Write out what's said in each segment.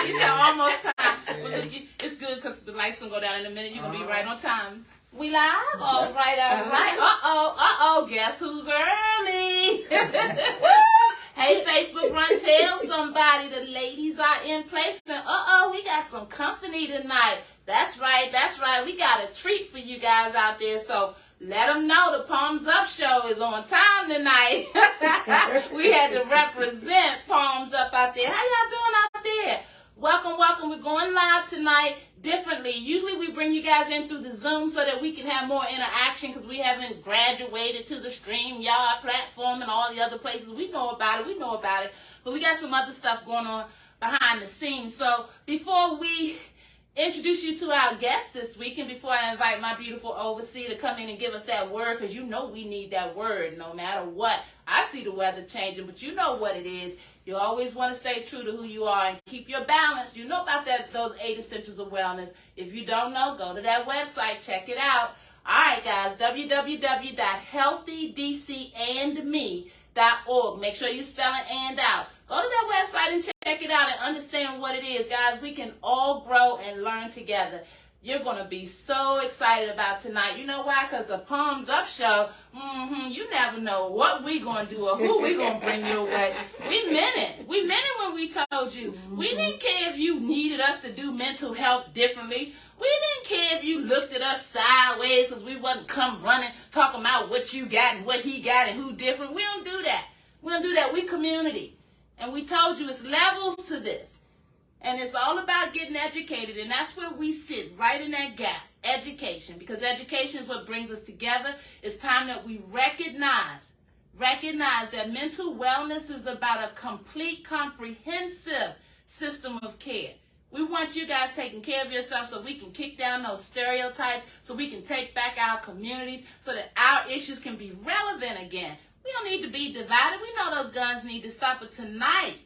You said almost time. Well, it's good because the light's going to go down in a minute. You're going to be right on time. We live? All right, all right. Uh-oh. Guess who's early? Hey, Facebook, run, tell somebody the ladies are in place. And we got some company tonight. That's right. We got a treat for you guys out there. So let them know the Palms Up show is on time tonight. We had to represent Palms Up out there. How y'all doing out there? Welcome. We're going live tonight differently. Usually we bring you guys in through the Zoom so that we can have more interaction because we haven't graduated to the StreamYard platform and all the other places. We know about it. But we got some other stuff going on behind the scenes. So before we introduce you to our guest this week, and before I invite my beautiful overseer to come in and give us that word, because you know we need that word no matter what. I see the weather changing, but you know what it is. You always want to stay true to who you are and keep your balance. You know about those 8 essentials of wellness. If you don't know, go to that website, check it out. All right, guys, www.healthydcandme.org. Make sure you spell it and out. Go to that website and check it out and understand what it is. Guys, we can all grow and learn together. You're going to be so excited about tonight. You know why? Because the Palms Up show, you never know what we going to do or who we going to bring your way. We meant it. We meant it when we told you. We didn't care if you needed us to do mental health differently. We didn't care if you looked at us sideways because we wasn't come running talking about what you got and what he got and who different. We don't do that. We community. And we told you it's levels to this. And it's all about getting educated. And that's where we sit, right in that gap. Education. Because education is what brings us together. It's time that we recognize that mental wellness is about a complete, comprehensive system of care. We want you guys taking care of yourself so we can kick down those stereotypes, so we can take back our communities, so that our issues can be relevant again. We don't need to be divided. We know those guns need to stop. But tonight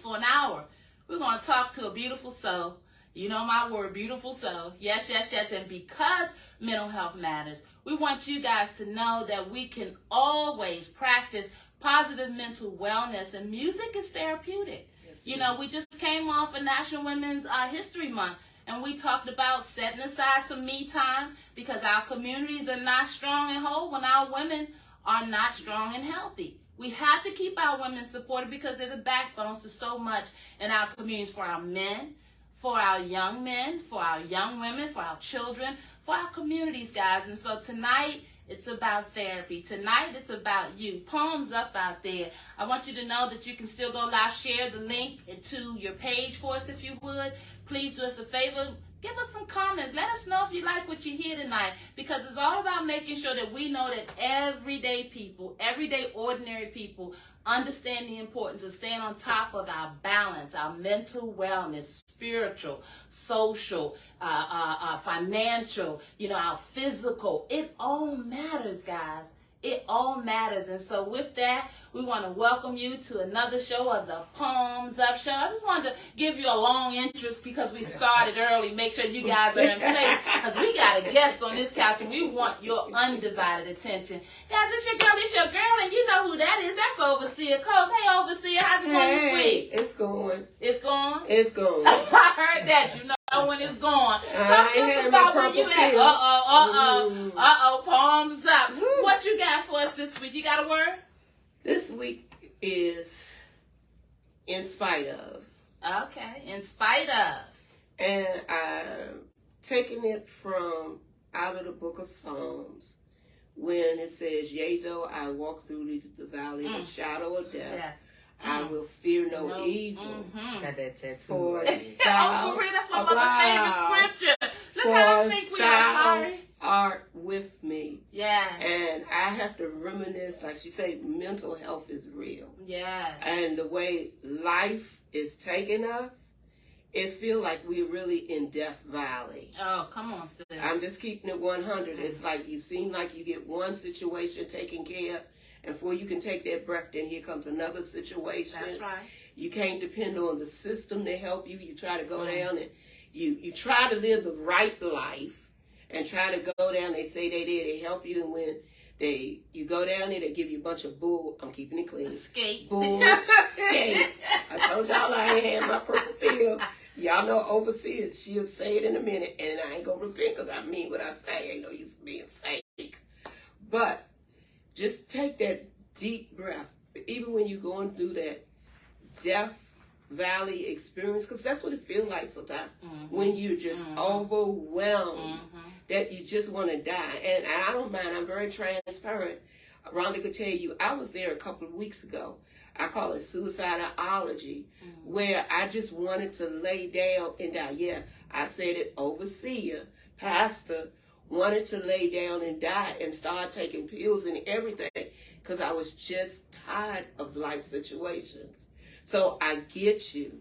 for an hour, we're going to talk to a beautiful soul. You know my word, beautiful soul. Yes. And because mental health matters, we want you guys to know that we can always practice positive mental wellness. And music is therapeutic. Yes, you know, we just came off of National Women's History Month. And we talked about setting aside some me time because our communities are not strong and whole when our women are not strong and healthy. We have to keep our women supported because they're the backbones to so much in our communities, for our men, for our young men, for our young women, for our children, for our communities, guys. And so tonight, it's about therapy. Tonight, it's about you. Palms up out there. I want you to know that you can still go live. Share the link to your page for us if you would. Please do us a favor. Give us some comments. Let us know if you like what you hear tonight, because it's all about making sure that we know that everyday people, everyday ordinary people understand the importance of staying on top of our balance, our mental wellness, spiritual, social, financial, our physical. It all matters, guys. It all matters. And so with that, we want to welcome you to another show of the Palms Up show. I just wanted to give you a long interest because we started early. Make sure you guys are in place because we got a guest on this couch and we want your undivided attention. Guys, it's your girl, and you know who that is. That's Overseer Coast. Hey, Overseer, how's it going this week? It's going. It's going? It's going. I heard that. You know when it's gone. Talk to us about where you at. Palms Up. What you got for us this week? You got a word? This week is in spite of. Okay, in spite of. And I'm taking it from out of the book of Psalms when it says, yea, though I walk through the valley of the shadow of death, I will fear no evil. Got that tattoo. For thou, for real, that's my mother's favorite scripture. Look how I think we are. Sorry. Art with me. Yeah. And I have to reminisce, like she said, mental health is real. Yeah. And the way life is taking us, it feels like we're really in Death Valley. Oh, come on, sis. I'm just keeping it 100. It's like you seem like you get one situation taken care of, and before you can take that breath, then here comes another situation. That's right. You can't depend on the system to help you. You try to go down and you try to live the right life and try to go down. They say they help you, and when You go down there, they give you a bunch of bull. I'm keeping it clean. Skate. Bull skate. I told y'all I ain't had my purple pill. Y'all know overseer. She'll say it in a minute, and I ain't gonna repent because I mean what I say. Ain't no use being fake. But just take that deep breath, even when you're going through that Death Valley experience, because that's what it feels like sometimes when you're just overwhelmed that you just want to die. And I don't mind. I'm very transparent. Rhonda could tell you, I was there a couple of weeks ago. I call it suicidology, where I just wanted to lay down and die. Yeah, I said it, overseer, pastor, wanted to lay down and die and start taking pills and everything because I was just tired of life situations. So I get you.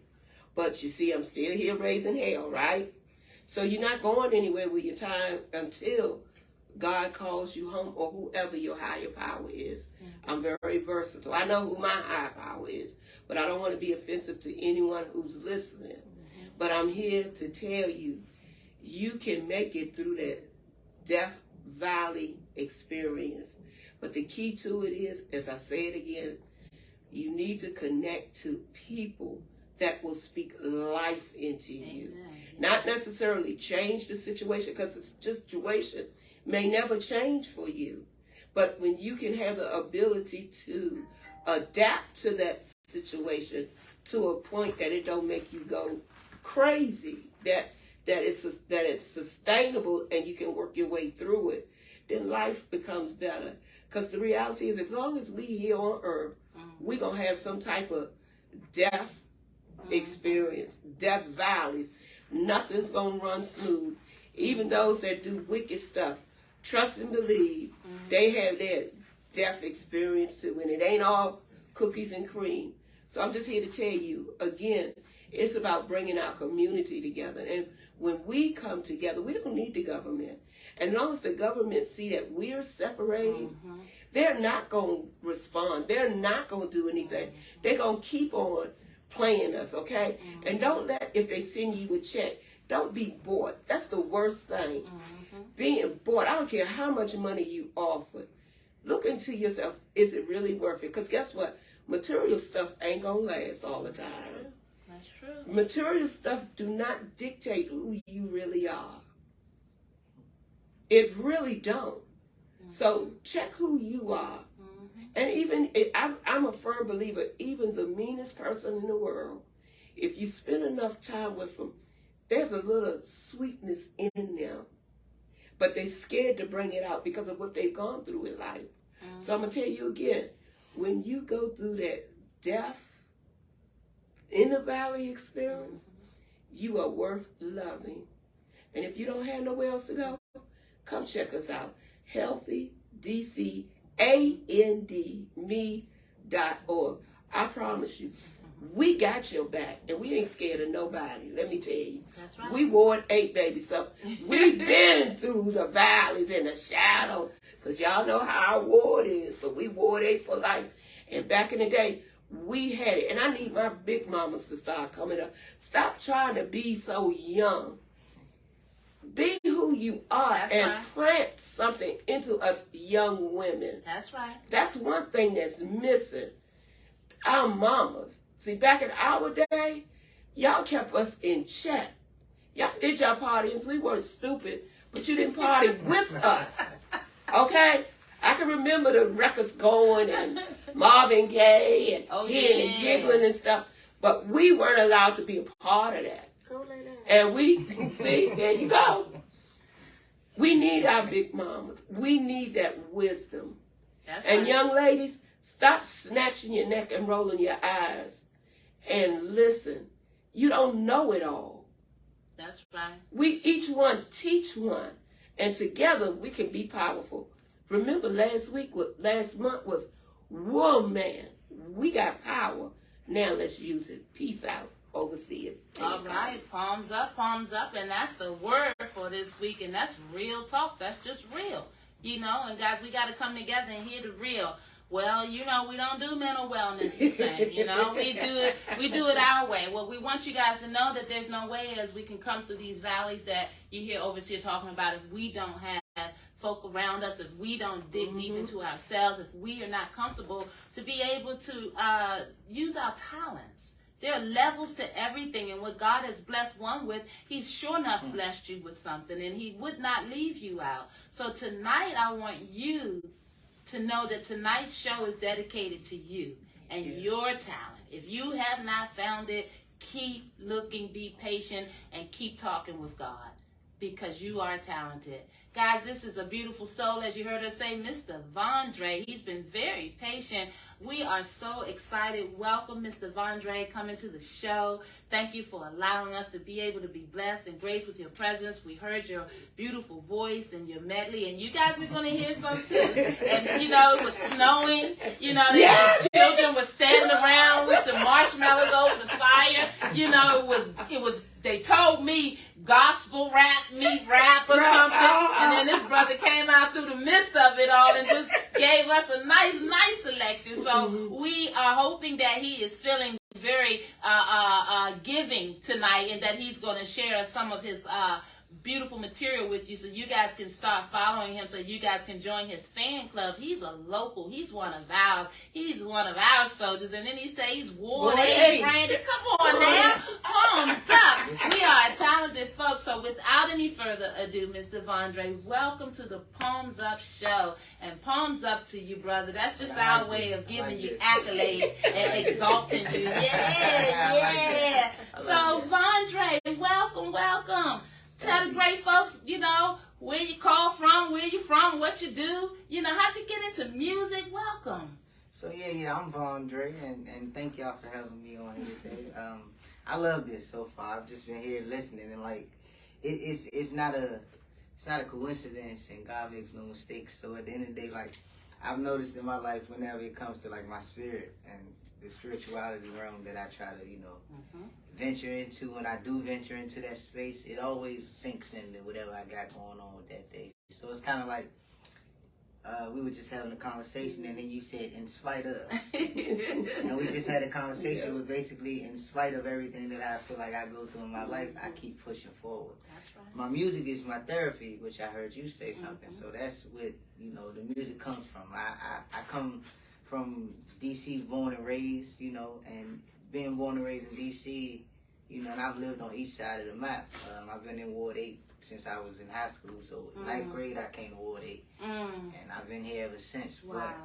But you see, I'm still here raising hell, right? So you're not going anywhere with your time until God calls you home, or whoever your higher power is. I'm very versatile. I know who my higher power is, but I don't want to be offensive to anyone who's listening. But I'm here to tell you, you can make it through that Death Valley experience. But the key to it is, as I say it again, you need to connect to people that will speak life into you. Amen. Not necessarily change the situation, because the situation may never change for you. But when you can have the ability to adapt to that situation to a point that it don't make you go crazy, that it's sustainable and you can work your way through it, then life becomes better. Because the reality is, as long as we here on earth, we're going to have some type of death experience, death valleys. Nothing's going to run smooth. Even those that do wicked stuff, trust and believe, they have their death experience too. And it ain't all cookies and cream. So I'm just here to tell you, again, it's about bringing our community together. And when we come together, we don't need the government. And as long as the government see that we're separating, they're not going to respond. They're not going to do anything. They're going to keep on playing us, okay? And don't let, if they send you a check, don't be bought. That's the worst thing. Being bought, I don't care how much money you offer. Look into yourself, is it really worth it? Because guess what? Material stuff ain't going to last all the time. That's true. Material stuff do not dictate who you really are. It really don't. So check who you are. And even, I'm a firm believer, even the meanest person in the world, if you spend enough time with them, there's a little sweetness in them. But they're scared to bring it out because of what they've gone through in life. So I'm going to tell you again, when you go through that death in the valley experience, you are worth loving. And if you don't have nowhere else to go, come check us out. HealthyDCAndme.org. I promise you, we got your back, and we ain't scared of nobody. Let me tell you. That's right. We Ward 8, baby. So we've been through the valleys and the shadow, because y'all know how our ward is, but we Ward 8 for life. And back in the day, we had it. And I need my big mamas to start coming up. Stop trying to be so young. Be who you are. That's and right. Plant something into us young women. That's right. That's one thing that's missing. Our mamas. See, back in our day, y'all kept us in check. Y'all did y'all partyings. We weren't stupid, but you didn't party with us. Okay? I can remember the records going and Marvin Gaye and hearing and giggling and stuff, but we weren't allowed to be a part of that. Go lay down. And we, see, there you go. We need our big mamas. We need that wisdom. That's and right. Young ladies, stop snatching your neck and rolling your eyes. And listen, you don't know it all. That's right. We each one teach one. And together we can be powerful. Remember last month was woman. We got power. Now let's use it. Peace out. Oversee it. All right, palms up, and that's the word for this week, and that's real talk. That's just real, you know. And guys, we got to come together and hear the real. Well, you know, we don't do mental wellness the same. You know, we do it our way. Well, we want you guys to know that there's no way as we can come through these valleys that you hear overseer talking about if we don't have folk around us, if we don't dig deep into ourselves, if we are not comfortable to be able to use our talents. There are levels to everything, and what God has blessed one with, he's sure enough blessed you with something, and he would not leave you out. So tonight, I want you to know that tonight's show is dedicated to you and your talent. If you have not found it, keep looking, be patient, and keep talking with God, because you are talented. Guys, this is a beautiful soul, as you heard us say, Mr. Vondre. He's been very patient. We are so excited. Welcome, Mr. Vondre, coming to the show. Thank you for allowing us to be able to be blessed and graced with your presence. We heard your beautiful voice and your medley, and you guys are going to hear some too. And, you know, it was snowing. You know, the children were standing around with the marshmallows over the fire. You know, it was. They told me gospel rap, meet rap or something. And then this brother came out through the midst of it all and just gave us a nice selection. So we are hoping that he is feeling very giving tonight, and that he's going to share some of his beautiful material with you, so you guys can start following him, so you guys can join his fan club. He's a local. He's one of ours. He's one of our soldiers. And then he says he's Ward 8 Brandon. Come on now. Palms up. We are talented folks. So without any further ado, Mr. Vondre, welcome to the Palms Up show. And palms up to you, brother. That's just our way of giving you accolades and exalting you. Yeah. So Vondre, welcome. Tell the great folks, you know, where you call from, where you from, what you do. You know, how'd you get into music? Welcome. So yeah, I'm Vondre, and thank y'all for having me on here today. I love this so far. I've just been here listening, and like, it's not a coincidence, and God makes no mistakes. So at the end of the day, like, I've noticed in my life, whenever it comes to like my spirit and the spirituality realm that I try to, you know, venture into, when I do venture into that space, it always sinks into whatever I got going on with that day. So it's kind of like we were just having a conversation, and then you said, in spite of. And we just had a conversation with basically, in spite of everything that I feel like I go through in my life, I keep pushing forward. That's right. My music is my therapy, which I heard you say something. So that's what, you know, the music comes from. I come from D.C., born and raised, you know, and being born and raised in D.C., you know, and I've lived on each side of the map. I've been in Ward 8 since I was in high school. So ninth grade, I came to Ward 8. And I've been here ever since. Wow. But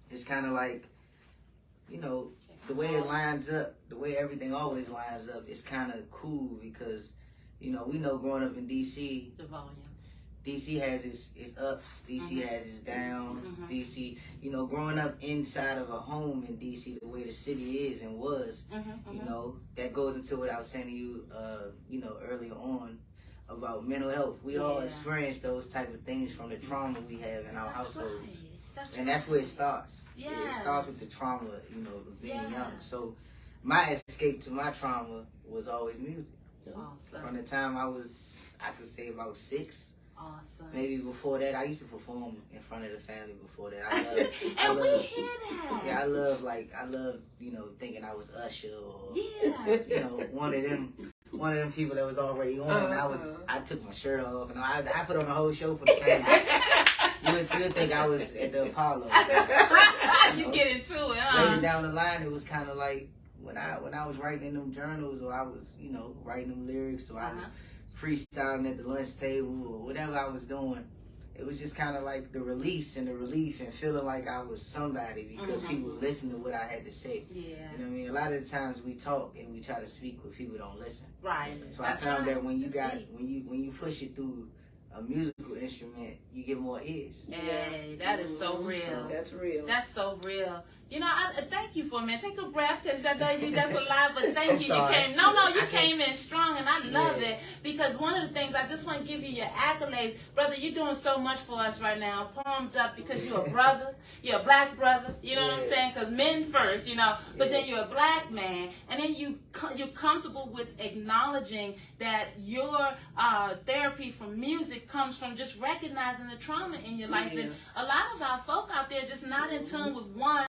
it's kind of like, you know, the way it lines up, the way everything always lines up, it's kind of cool because, you know, we know growing up in D.C., The volume. DC has its ups, DC has its downs, DC, you know, growing up inside of a home in DC, the way the city is and was, you know, that goes into what I was saying to you, you know, earlier on about mental health. We all experience those type of things from the trauma we have in our households. Right. That's where it starts. Yeah. It starts with the trauma, you know, of being young. So my escape to my trauma was always music. Awesome. From the time I could say about 6. Awesome. Maybe before that, I used to perform in front of the family before that. We hear that. Yeah, I love, you know, thinking I was Usher or, you know, one of them people that was already on. I took my shirt off, and I put on the whole show for the family. You would think I was at the Apollo. You get into it, huh? Later down the line, it was kind of like when I was writing in them journals, or I was, you know, writing them lyrics, or I was freestyling at the lunch table, or whatever I was doing. It was just kind of like the release and the relief and feeling like I was somebody because people listened to what I had to say. Yeah. You know what I mean? A lot of the times we talk and we try to speak, but people don't listen. Right. So I found that when you push it through a musical instrument, you get more ears. Hey, that is so real. That's real. That's so real. You know, I thank you for a minute. Take a breath, because that's a lot, but thank you. You came. You came in strong, and I love it, because one of the things, I just want to give you your accolades. Brother, you're doing so much for us right now. Palms up, because you're a brother. You're a black brother. You know what I'm saying? Because men first, you know, but then you're a black man, and then you're comfortable with acknowledging that your therapy from music it comes from just recognizing the trauma in your life. And a lot of our folk out there just not in tune with one.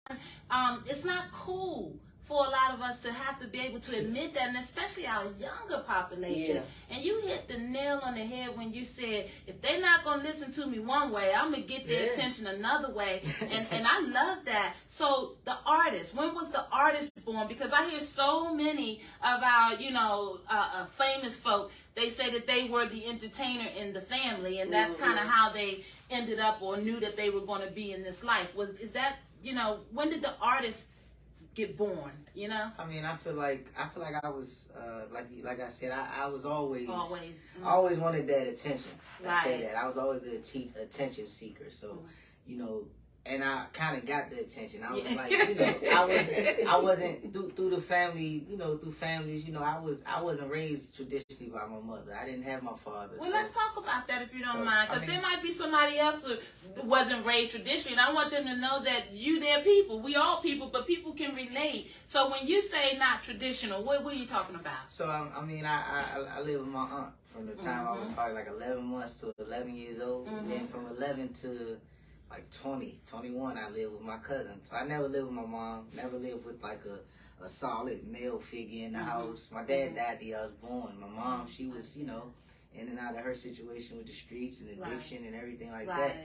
It's not cool for a lot of us to have to be able to admit that, and especially our younger population. And you hit the nail on the head when you said, if they're not going to listen to me one way, I'm going to get their attention another way. And I love that. So the artist, when was the artist born? Because I hear so many of our, famous folk, they say that they were the entertainer in the family, and that's kind of how they ended up or knew that they were going to be in this life. Is that, when did the artist get born? I mean, I feel like I was like I said, I was always wanted that attention. I say that I was always an attention seeker. So and I kind of got the attention. I was like, I wasn't through the family, through families, I wasn't raised traditionally by my mother. I didn't have my father. Well, let's talk about that if you don't mind, because there might be somebody else who wasn't raised traditionally, and I want them to know that they're people. We all people, but people can relate. So when you say not traditional, what are you talking about? So I live with my aunt from the time I was probably like 11 months to 11 years old, and then from 11 to like 20, 21, I lived with my cousin. So I never lived with my mom, never lived with like a solid male figure in the house. My dad died the year I was born. My mom, she was, in and out of her situation with the streets and addiction and everything like that.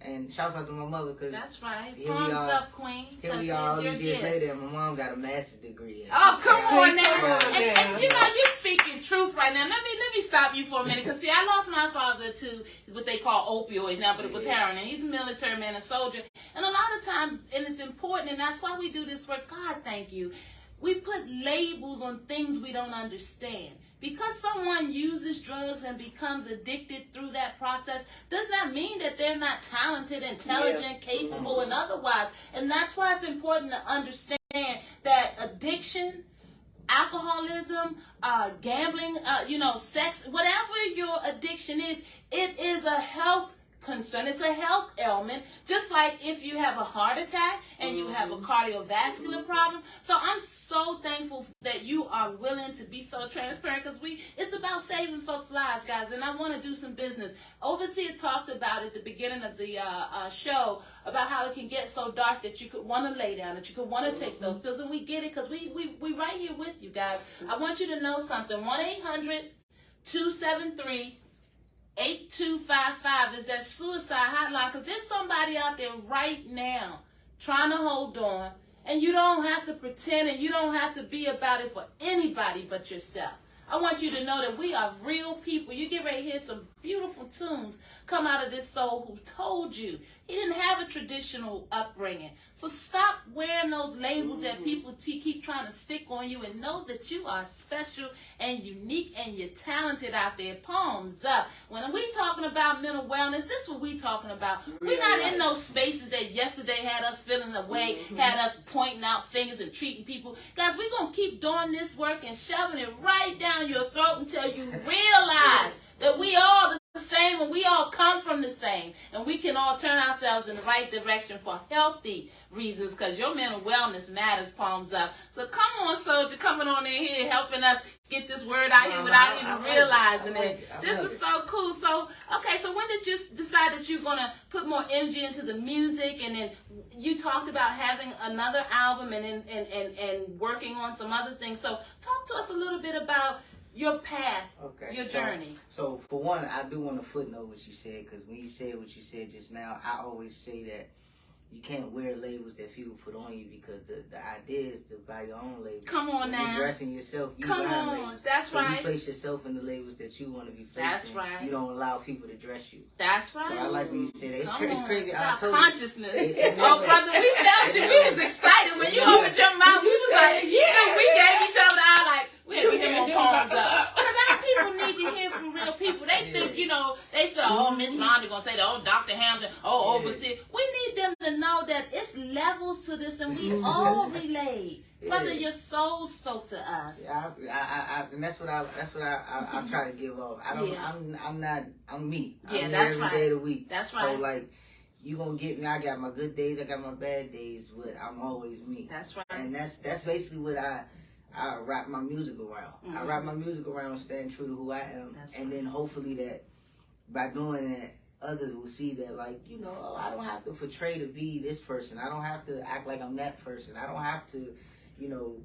And shouts out to my mother, because that's right. Thumbs up, Queen. Here we are all these years later, and my mom got a master's degree. Oh, come on now. And you're speaking truth right now. Let me stop you for a minute, because see, I lost my father to what they call opioids now, but it was heroin, and he's a military man, a soldier. And a lot of times, and it's important, and that's why we do this work. God, thank you. We put labels on things we don't understand. Because someone uses drugs and becomes addicted through that process does not mean that they're not talented, intelligent, capable, and otherwise. And that's why it's important to understand that addiction, alcoholism, gambling, sex, whatever your addiction is, it is a health concern. It's a health ailment, just like if you have a heart attack and you have a cardiovascular problem. So I'm so thankful that you are willing to be so transparent, because it's about saving folks' lives, guys, and I want to do some business. Overseer talked about at the beginning of the show about how it can get so dark that you could want to lay down, that you could want to take those pills, and we get it, because we right here with you, guys. I want you to know something. 1-800-273 8255 is that suicide hotline, because there's somebody out there right now trying to hold on, and you don't have to pretend, and you don't have to be about it for anybody but yourself. I want you to know that we are real people. You get ready to hear some beautiful tunes come out of this soul who told you he didn't have a traditional upbringing. So stop wearing those labels that people keep trying to stick on you, and know that you are special and unique, and you're talented out there. Palms up. When we talking about mental wellness, this is what we talking about. We're not in those spaces that yesterday had us feeling away, had us pointing out fingers and treating people. Guys, we're going to keep doing this work and shoving it right down your throat until you realize that we all the same, and we all come from the same, and we can all turn ourselves in the right direction for healthy reasons, because your mental wellness matters. Palms up. So come on, soldier, coming on in here helping us get this word out here without even realizing it. This is so cool. So okay, so when did you decide that you're gonna put more energy into the music, and then you talked about having another album and working on some other things? So talk to us a little bit about your path, your journey. So for one, I do want to footnote what you said, because when you said what you said just now, I always say that you can't wear labels that people put on you, because the idea is to buy your own labels. Come on now. You're dressing yourself, you Come buy on, labels. that's right. You place yourself in the labels that you want to be placed That's in. right. You don't allow people to dress you. That's right. So I like when you say that. It's crazy. It's I about told consciousness. You. Oh, brother, we felt you. We was excited when you opened your mouth. We was like, yeah. We gave each other eye like, we had to get more palms up. Because our people need to hear from real people. They think, they feel, oh, Miss Rhonda going to say, oh, Dr. Hampton, oh, overseer. We need them to know that it's levels to this, and we all relate. Brother, your soul spoke to us. Yeah, and that's what I try to give off. I'm me. Yeah, I'm that's every right. day of the week. That's right. So like, you gonna get me. I got my good days, I got my bad days, but I'm always me. That's right. And that's basically what I wrap my music around. I wrap my music around staying true to who I am, and then hopefully by doing that, others will see that, like, you know, oh, I don't have to portray to be this person. I don't have to act like I'm that person. I don't have to, you know,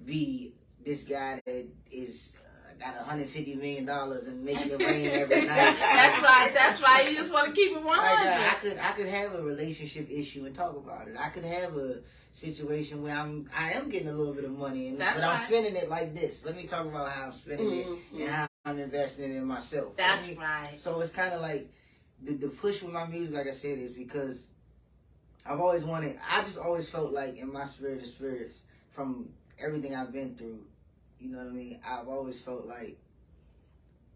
be this guy that is got $150 million and making it rain every night. That's right. That's right. You just want to keep it 100. I could have a relationship issue and talk about it. I could have a situation where I am getting a little bit of money, but I'm spending it like this. Let me talk about how I'm spending it and how I'm investing in myself. That's right. So it's kind of like the push with my music, like I said, is because I've always wanted. I just always felt like in my spirit of spirits, from everything I've been through, you know what I mean? I've always felt like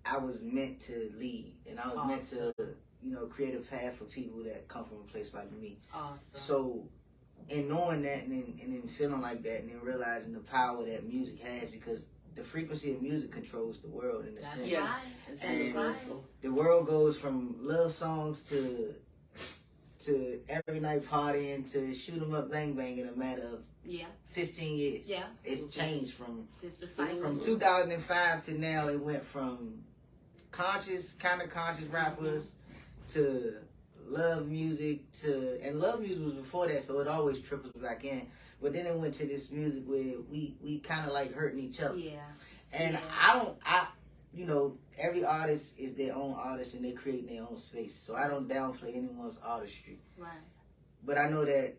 I was meant to lead, and I was meant to, you know, create a path for people that come from a place like me. Awesome. So, in knowing that and then feeling like that and then realizing the power that music has, because the frequency of music controls the world in a sense. That's right. That's right. The world goes from love songs to every night partying to shoot 'em up, bang bang in a matter of 15 years. Yeah. It's changed from 2005 to now. It went from kind of conscious rappers to love music and love music was before that, so it always triples back in. But then it went to this music where we kind of like hurting each other. Yeah. And you know, every artist is their own artist and they create their own space. So I don't downplay anyone's artistry. Right. But I know that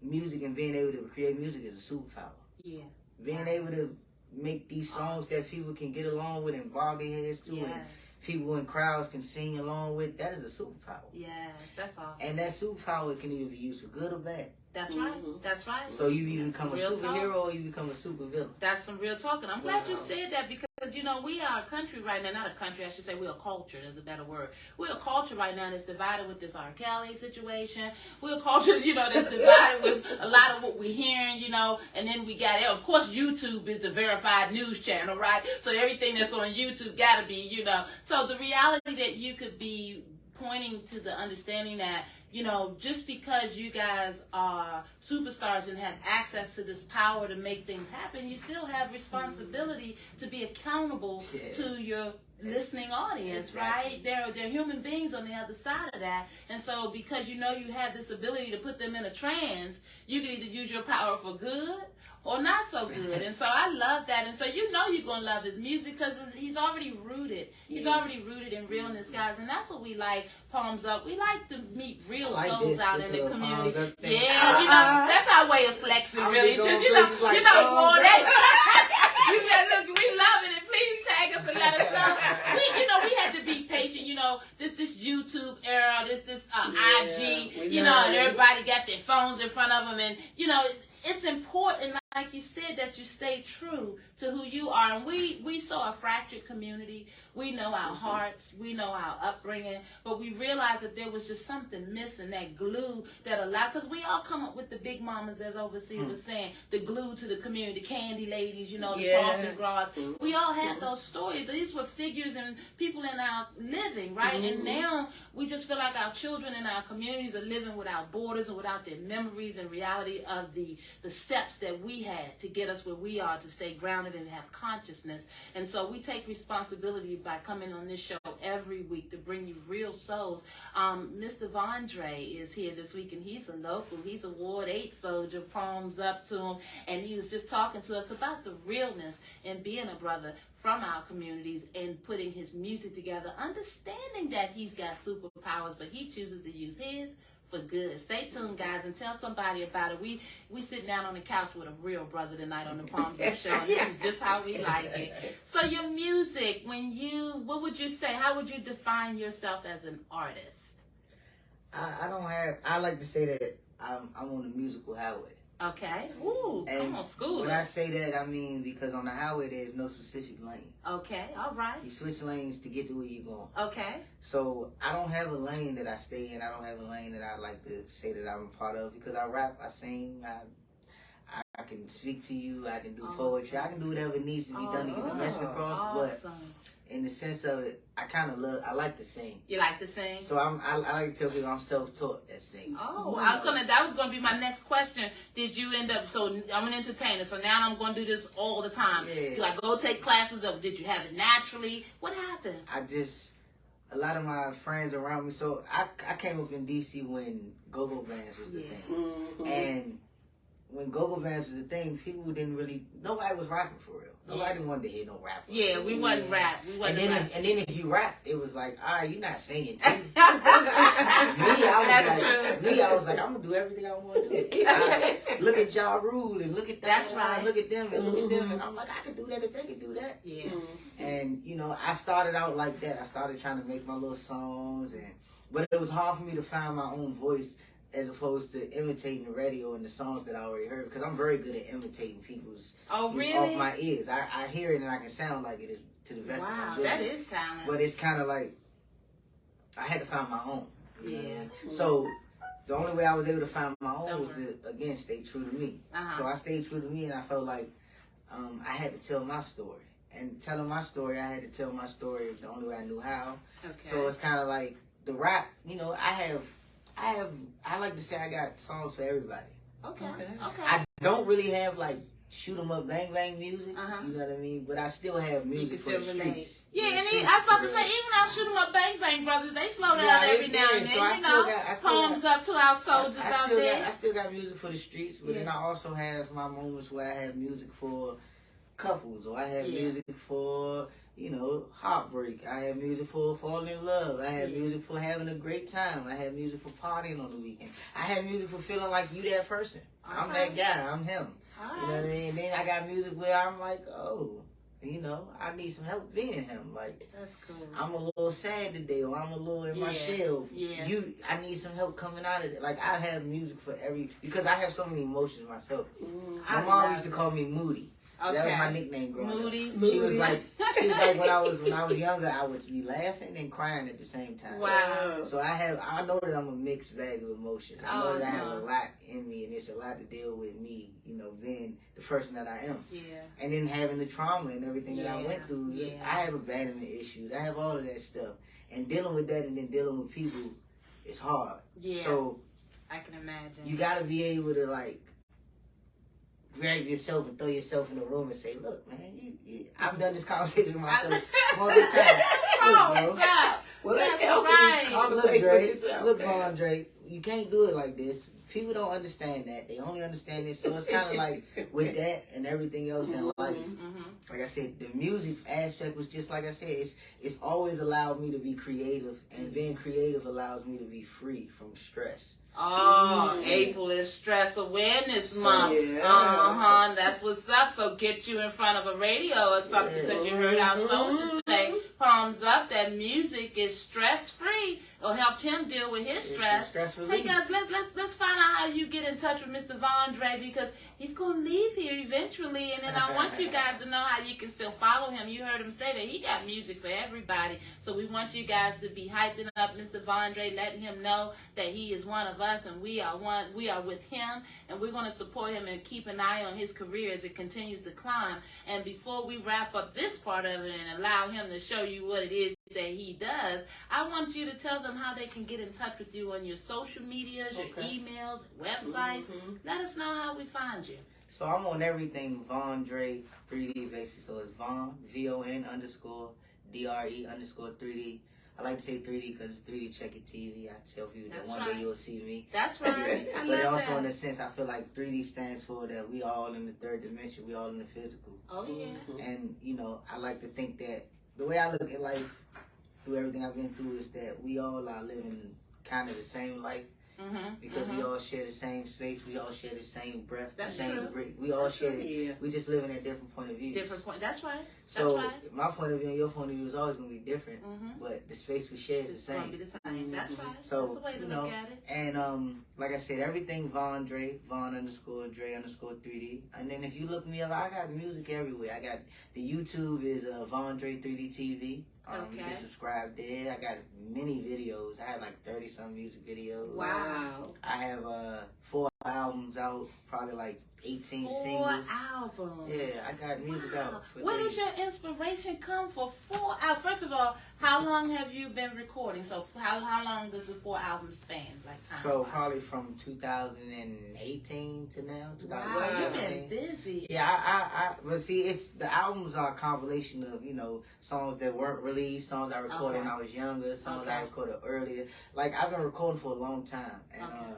music and being able to create music is a superpower. Yeah. Being able to make these songs that people can get along with and bob their heads to, and people in crowds can sing along with, that is a superpower. Yes, that's awesome. And that superpower can either be used for good or bad. That's right. That's right. So you either become a superhero or you become a supervillain. That's some real talk. And I'm glad you said that because, you know, we are a country right now. Not a country, I should say. We're a culture. There's a better word. We're a culture right now that's divided with this R. Kelly situation. We're a culture, you know, that's divided with a lot of what we're hearing, you know. And then we got, of course, YouTube is the verified news channel, right? So everything that's on YouTube got to be, you know. So the reality that you could be pointing to the understanding that, you know, just because you guys are superstars and have access to this power to make things happen, you still have responsibility to be accountable to your listening audience, right? They're human beings on the other side of that. And so because you know you have this ability to put them in a trance, you can either use your power for good or not so good. And so I love that. And so you know you're going to love his music because he's already rooted. He's already rooted in realness, guys. And that's what we like, Palms Up. We like to meet real souls out in the community. Yeah, you know, that's our way of flexing, really. Just, you know, boy, you guys look, we love it. And please tag us and let us know. We had to be patient. You know, this YouTube era, this IG, you know, and everybody got their phones in front of them. And, you know, it's important, like you said, that you stay true to who you are. And we saw a fractured community. We know our hearts. We know our upbringing. But we realized that there was just something missing, that glue that allowed, because we all come up with the big mamas, as Overseer was saying, the glue to the community, the candy ladies, you know, the Frosty Bras. We all had those stories. These were figures and people in our living, right? And now we just feel like our children in our communities are living without borders and without their memories and reality of the steps that we had to get us where we are, to stay grounded and have consciousness. And so we take responsibility by coming on this show every week to bring you real souls. Mr. Vondre is here this week, and he's a local. He's a Ward 8 soldier. Palms up to him. And he was just talking to us about the realness in being a brother from our communities and putting his music together, understanding that he's got superpowers, but he chooses to use his for good. Stay tuned, guys, and tell somebody about it. We sit down on the couch with a real brother tonight on the Palms Up Show, and this is just how we like it. So your music, what would you say? How would you define yourself as an artist? I like to say that I'm on the musical highway. Okay. Ooh, and come on, school. When I say that, I mean because on the highway there's no specific lane. Okay, all right. You switch lanes to get to where you're going. Okay. So I don't have a lane that I stay in. I don't have a lane that I like to say that I'm a part of, because I rap, I sing, I can speak to you, I can do poetry, I can do whatever needs to be done to get the message across. But in the sense of it, I like to sing. You like to sing? So I like to tell people I'm self-taught at singing. Oh, that was gonna be my next question. Did you end up, so I'm an entertainer, so now I'm gonna do this all the time. Yeah. Do I go take classes, or did you have it naturally? What happened? a lot of my friends around me. So I came up in DC when go-go bands was the thing, and when go-go bands was the thing, people nobody was rapping for real. Nobody wanted to hear no rap. Yeah, we wasn't rap. We wasn't and then if you rap, it was like, all right, you're not singing too. I was like, I'm gonna do everything I want to do. Look at Ja Rule and look at that. That's right. Look at them and look at them, and I'm like, I can do that if they can do that. Yeah. And I started out like that. I started trying to make my little songs, but it was hard for me to find my own voice as opposed to imitating the radio and the songs that I already heard, because I'm very good at imitating people's off my ears. I hear it and I can sound like it is to the best of my ability. Wow, that is talent. But it's kind of like I had to find my own. You know what I mean? So the only way I was able to find my own was to, again, stay true to me. So I stayed true to me, and I felt like I had to tell my story. And telling my story, I had to tell my story the only way I knew how. Okay. So it's kind of like the rap, I like to say I got songs for everybody. Okay. I don't really have like shoot 'em up, bang bang music. You know what I mean? But I still have music for the streets. Yeah, and I was about to say, even our shoot 'em up, bang bang brothers, they slow down every now and then. So palms up to our soldiers out there. I still got music for the streets, but then I also have my moments where I have music for couples, or I have music for heartbreak. I have music for falling in love. I have music for having a great time. I have music for partying on the weekend. I have music for feeling like you that person. I'm that guy. I'm him. You know what I mean? And then I got music where I'm like, I need some help being him. Like, that's cool. I'm a little sad today, or I'm a little in my shell. Yeah. I need some help coming out of it. Like, I have music for because I have so many emotions myself. My mom used to call me Moody. So that was my nickname growing up. Moody. She was like when I was younger, I would be laughing and crying at the same time. Wow. So I know that I'm a mixed bag of emotions. I know that I have a lot in me, and it's a lot to deal with me, being the person that I am. Yeah. And then having the trauma and everything that I went through. Yeah. I have abandonment issues. I have all of that stuff. And dealing with that and then dealing with people is hard. Yeah. So I can imagine. You gotta be able to grab yourself and throw yourself in the room and say, look, man, I've done this conversation with myself all the time. Look, bro. Well, that's right. Look, Drake. Look, Von Drake. You can't do it like this. People don't understand that. They only understand this. So it's kind of like with that and everything else in life. Like I said, the music aspect was just like I said. It's always allowed me to be creative, and being creative allows me to be free from stress. Oh, April is Stress Awareness Month. That's what's up. So get you in front of a radio or something, because you heard our soldiers say, palms up, that music is stress-free. It'll help him deal with his stress. Hey guys, let's find out how you get in touch with Mr. Vondre, because he's going to leave here eventually, and then I want you guys to know how you can still follow him. You heard him say that he got music for everybody. So we want you guys to be hyping up Mr. Vondre, letting him know that he is one of us, and we are with him, and we're going to support him and keep an eye on his career as it continues to climb. And before we wrap up this part of it and allow him to show you what it is that he does, I want you to tell them how they can get in touch with you on your social medias, your emails, websites. Let us know how we find you. So I'm on everything Vondre 3D basically. So it's Von, VON_DRE_3D. I like to say 3D because it's 3D Check It TV. I tell people that one day you'll see me. That's right. But also in a sense, I feel like 3D stands for that we all in the third dimension. We all in the physical. Oh, yeah. And, I like to think that the way I look at life through everything I've been through is that we all are living kind of the same life. Because we all share the same space, we all share the same breath, That's the same true. breath. We all share this. We just living at different point of views. Different point. That's right. So my point of view and your point of view is always going to be different, but the space we share is the same. It's going to be the same. That's right. So, that's the way to look at it. And like I said, everything Vondre, Von_Dre_3D. And then if you look me up, I got music everywhere. I got the YouTube is Vondre 3D TV. You can subscribe there. I got many videos. I have like 30-some music videos. Wow. I have 4 albums out, probably like 18 4 singles. albums. Yeah, I got music out. For Where days. does your inspiration come for 4 albums? First of all, how long have you been recording? So how long does the 4 albums span? Like time So wise? probably from 2018 to now. Wow, you've 2017. been busy. Yeah, but see, the albums are a compilation of, songs that weren't released, songs I recorded when I was younger, songs I recorded earlier. Like, I've been recording for a long time. And,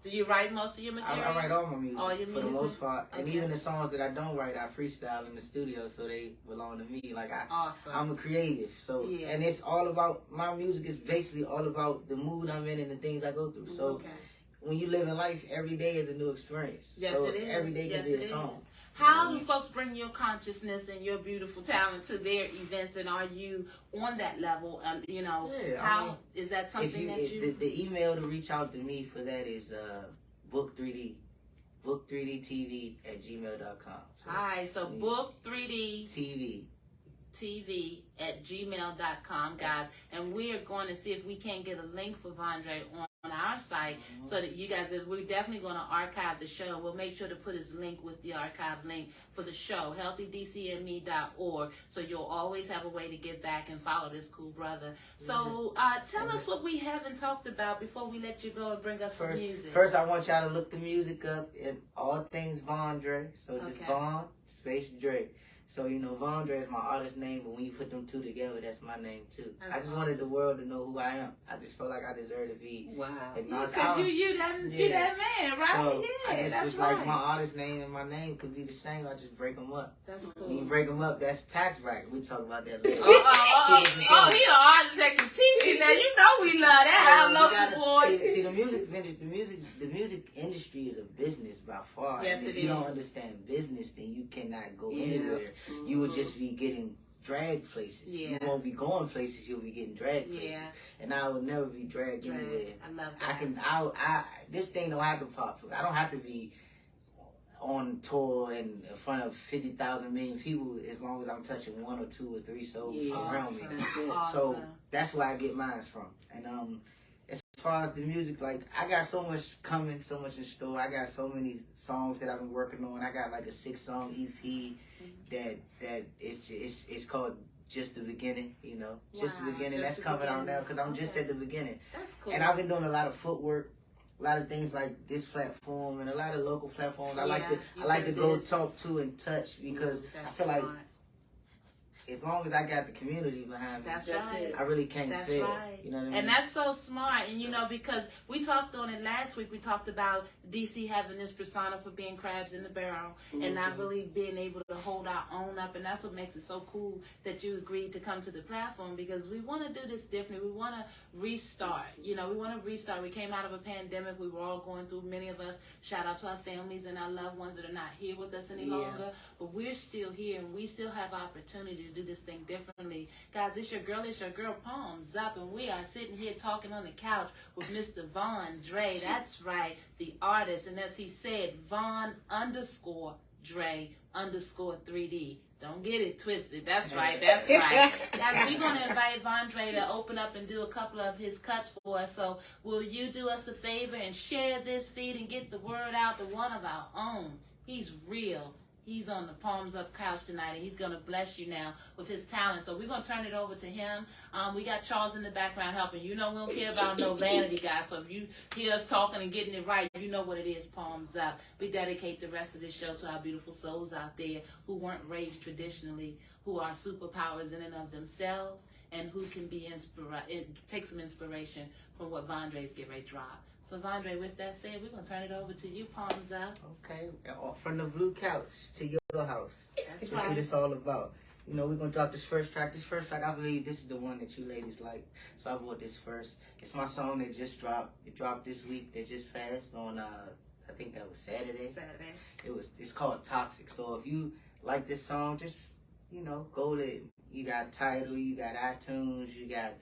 do you write most of your material? I write all my music for the most part. And Okay. even the songs that I don't write, I freestyle in the studio, so they belong to me. Like, Awesome. I'm a creative. So, and it's all about, my music is basically all about the mood I'm in and the things I go through. So, when you live in life, every day is a new experience. Yes, so it is. every day can be a song. How do folks bring your consciousness and your beautiful talent to their events, and are you on that level? How is that something that you... The email to reach out to me for that is book3d, book3dtv@gmail.com. So, all right, so book3d TV at gmail.com, guys, and we are going to see if we can't get a link for Vondre on our site, so that you guys, we're definitely going to archive the show. We'll make sure to put his link with the archive link for the show, healthydcme.org, so you'll always have a way to get back and follow this cool brother. So tell us what we haven't talked about before we let you go and bring us some music. First, I want y'all to look the music up in all things Vondre, so just Von space Dre. So, Vondre is my artist name, but when you put them two together, that's my name, too. I just wanted the world to know who I am. I just felt like I deserve to be acknowledged. Because you that man, right? So that's it's like my artist name and my name could be the same. I just break them up. That's cool. When you break them up, that's tax bracket. We talk about that later. He an artist that can teach you. Now, you know we love that. Our local boys. See, the music industry is a business by far. Yes, and if you don't understand business, then you cannot go anywhere. You would just be getting dragged places. You won't be going places. You'll be getting dragged places. And I will never be dragged anywhere. I love that. This thing don't have to pop. I don't have to be on tour in front of 50,000 million people as long as I'm touching 1 or 2 or 3 souls around me. So that's where I get mine from. And as far as the music, like, I got so much coming, so much in store. I got so many songs that I've been working on. I got like a 6-song EP that it's called Just the Beginning, Just the Beginning. That's coming out now because I'm just at the beginning. That's cool. And I've been doing a lot of footwork, a lot of things like this platform and a lot of local platforms. I like to go talk to and touch because I feel like as long as I got the community behind me, I really can't fail. Right. You know what I mean? And that's so smart. And because we talked on it last week, we talked about DC having this persona for being crabs in the barrel and not really being able to hold our own up. And that's what makes it so cool that you agreed to come to the platform, because we want to do this differently. We want to restart. We want to restart. We came out of a pandemic. We were all going through, many of us, shout out to our families and our loved ones that are not here with us any longer. But we're still here and we still have opportunity to do this thing differently. Guys, it's your girl, Palms Up, and we are sitting here talking on the couch with Mr. Vondre. That's right, the artist. And as he said, Von_Dre_3D. Don't get it twisted. That's right. Guys, we're going to invite Vondre to open up and do a couple of his cuts for us. So will you do us a favor and share this feed and get the word out to one of our own? He's real. He's on the Palms Up couch tonight, and he's going to bless you now with his talent. So we're going to turn it over to him. We got Charles in the background helping. We don't care about no vanity, guys. So if you hear us talking and getting it right, you know what it is, Palms Up. We dedicate the rest of this show to our beautiful souls out there who weren't raised traditionally, who are superpowers in and of themselves, and who can be take some inspiration from what Vondre's get ready to drop. So, Vondre, with that said, we're going to turn it over to you, Palms Up. Okay. From the blue couch to your house. That's right. What it's all about. We're going to drop this first track. This first track, I believe this is the one that you ladies like. So, I bought this first. It's my song that just dropped. It dropped this week. That just passed on, I think that was Saturday. It's called Toxic. So, if you like this song, just, go to, you got Tidal, you got iTunes, you got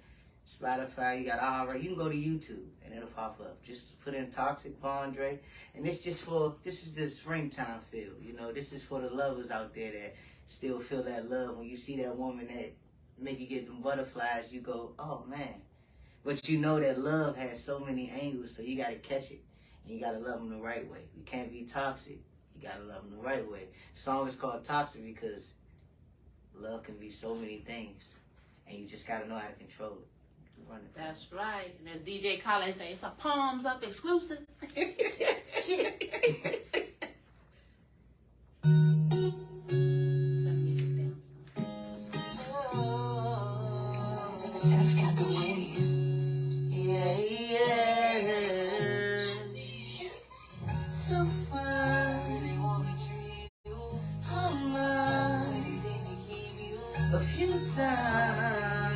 Spotify, you got Alright. You can go to YouTube and it'll pop up. Just put in Toxic Vondre. And this is the springtime feel. This is for the lovers out there that still feel that love. When you see that woman that make you get them butterflies, you go, oh man. But that love has so many angles, so you gotta catch it. And you gotta love them the right way. You can't be toxic. You gotta love them the right way. The song is called Toxic because love can be so many things, and you just gotta know how to control it. Run it. That's right. And as DJ Khaled say, it's a palms up exclusive. I've got the waves. Yeah, yeah. So far, really wanna treat you. How much? Anything to keep you. A few times.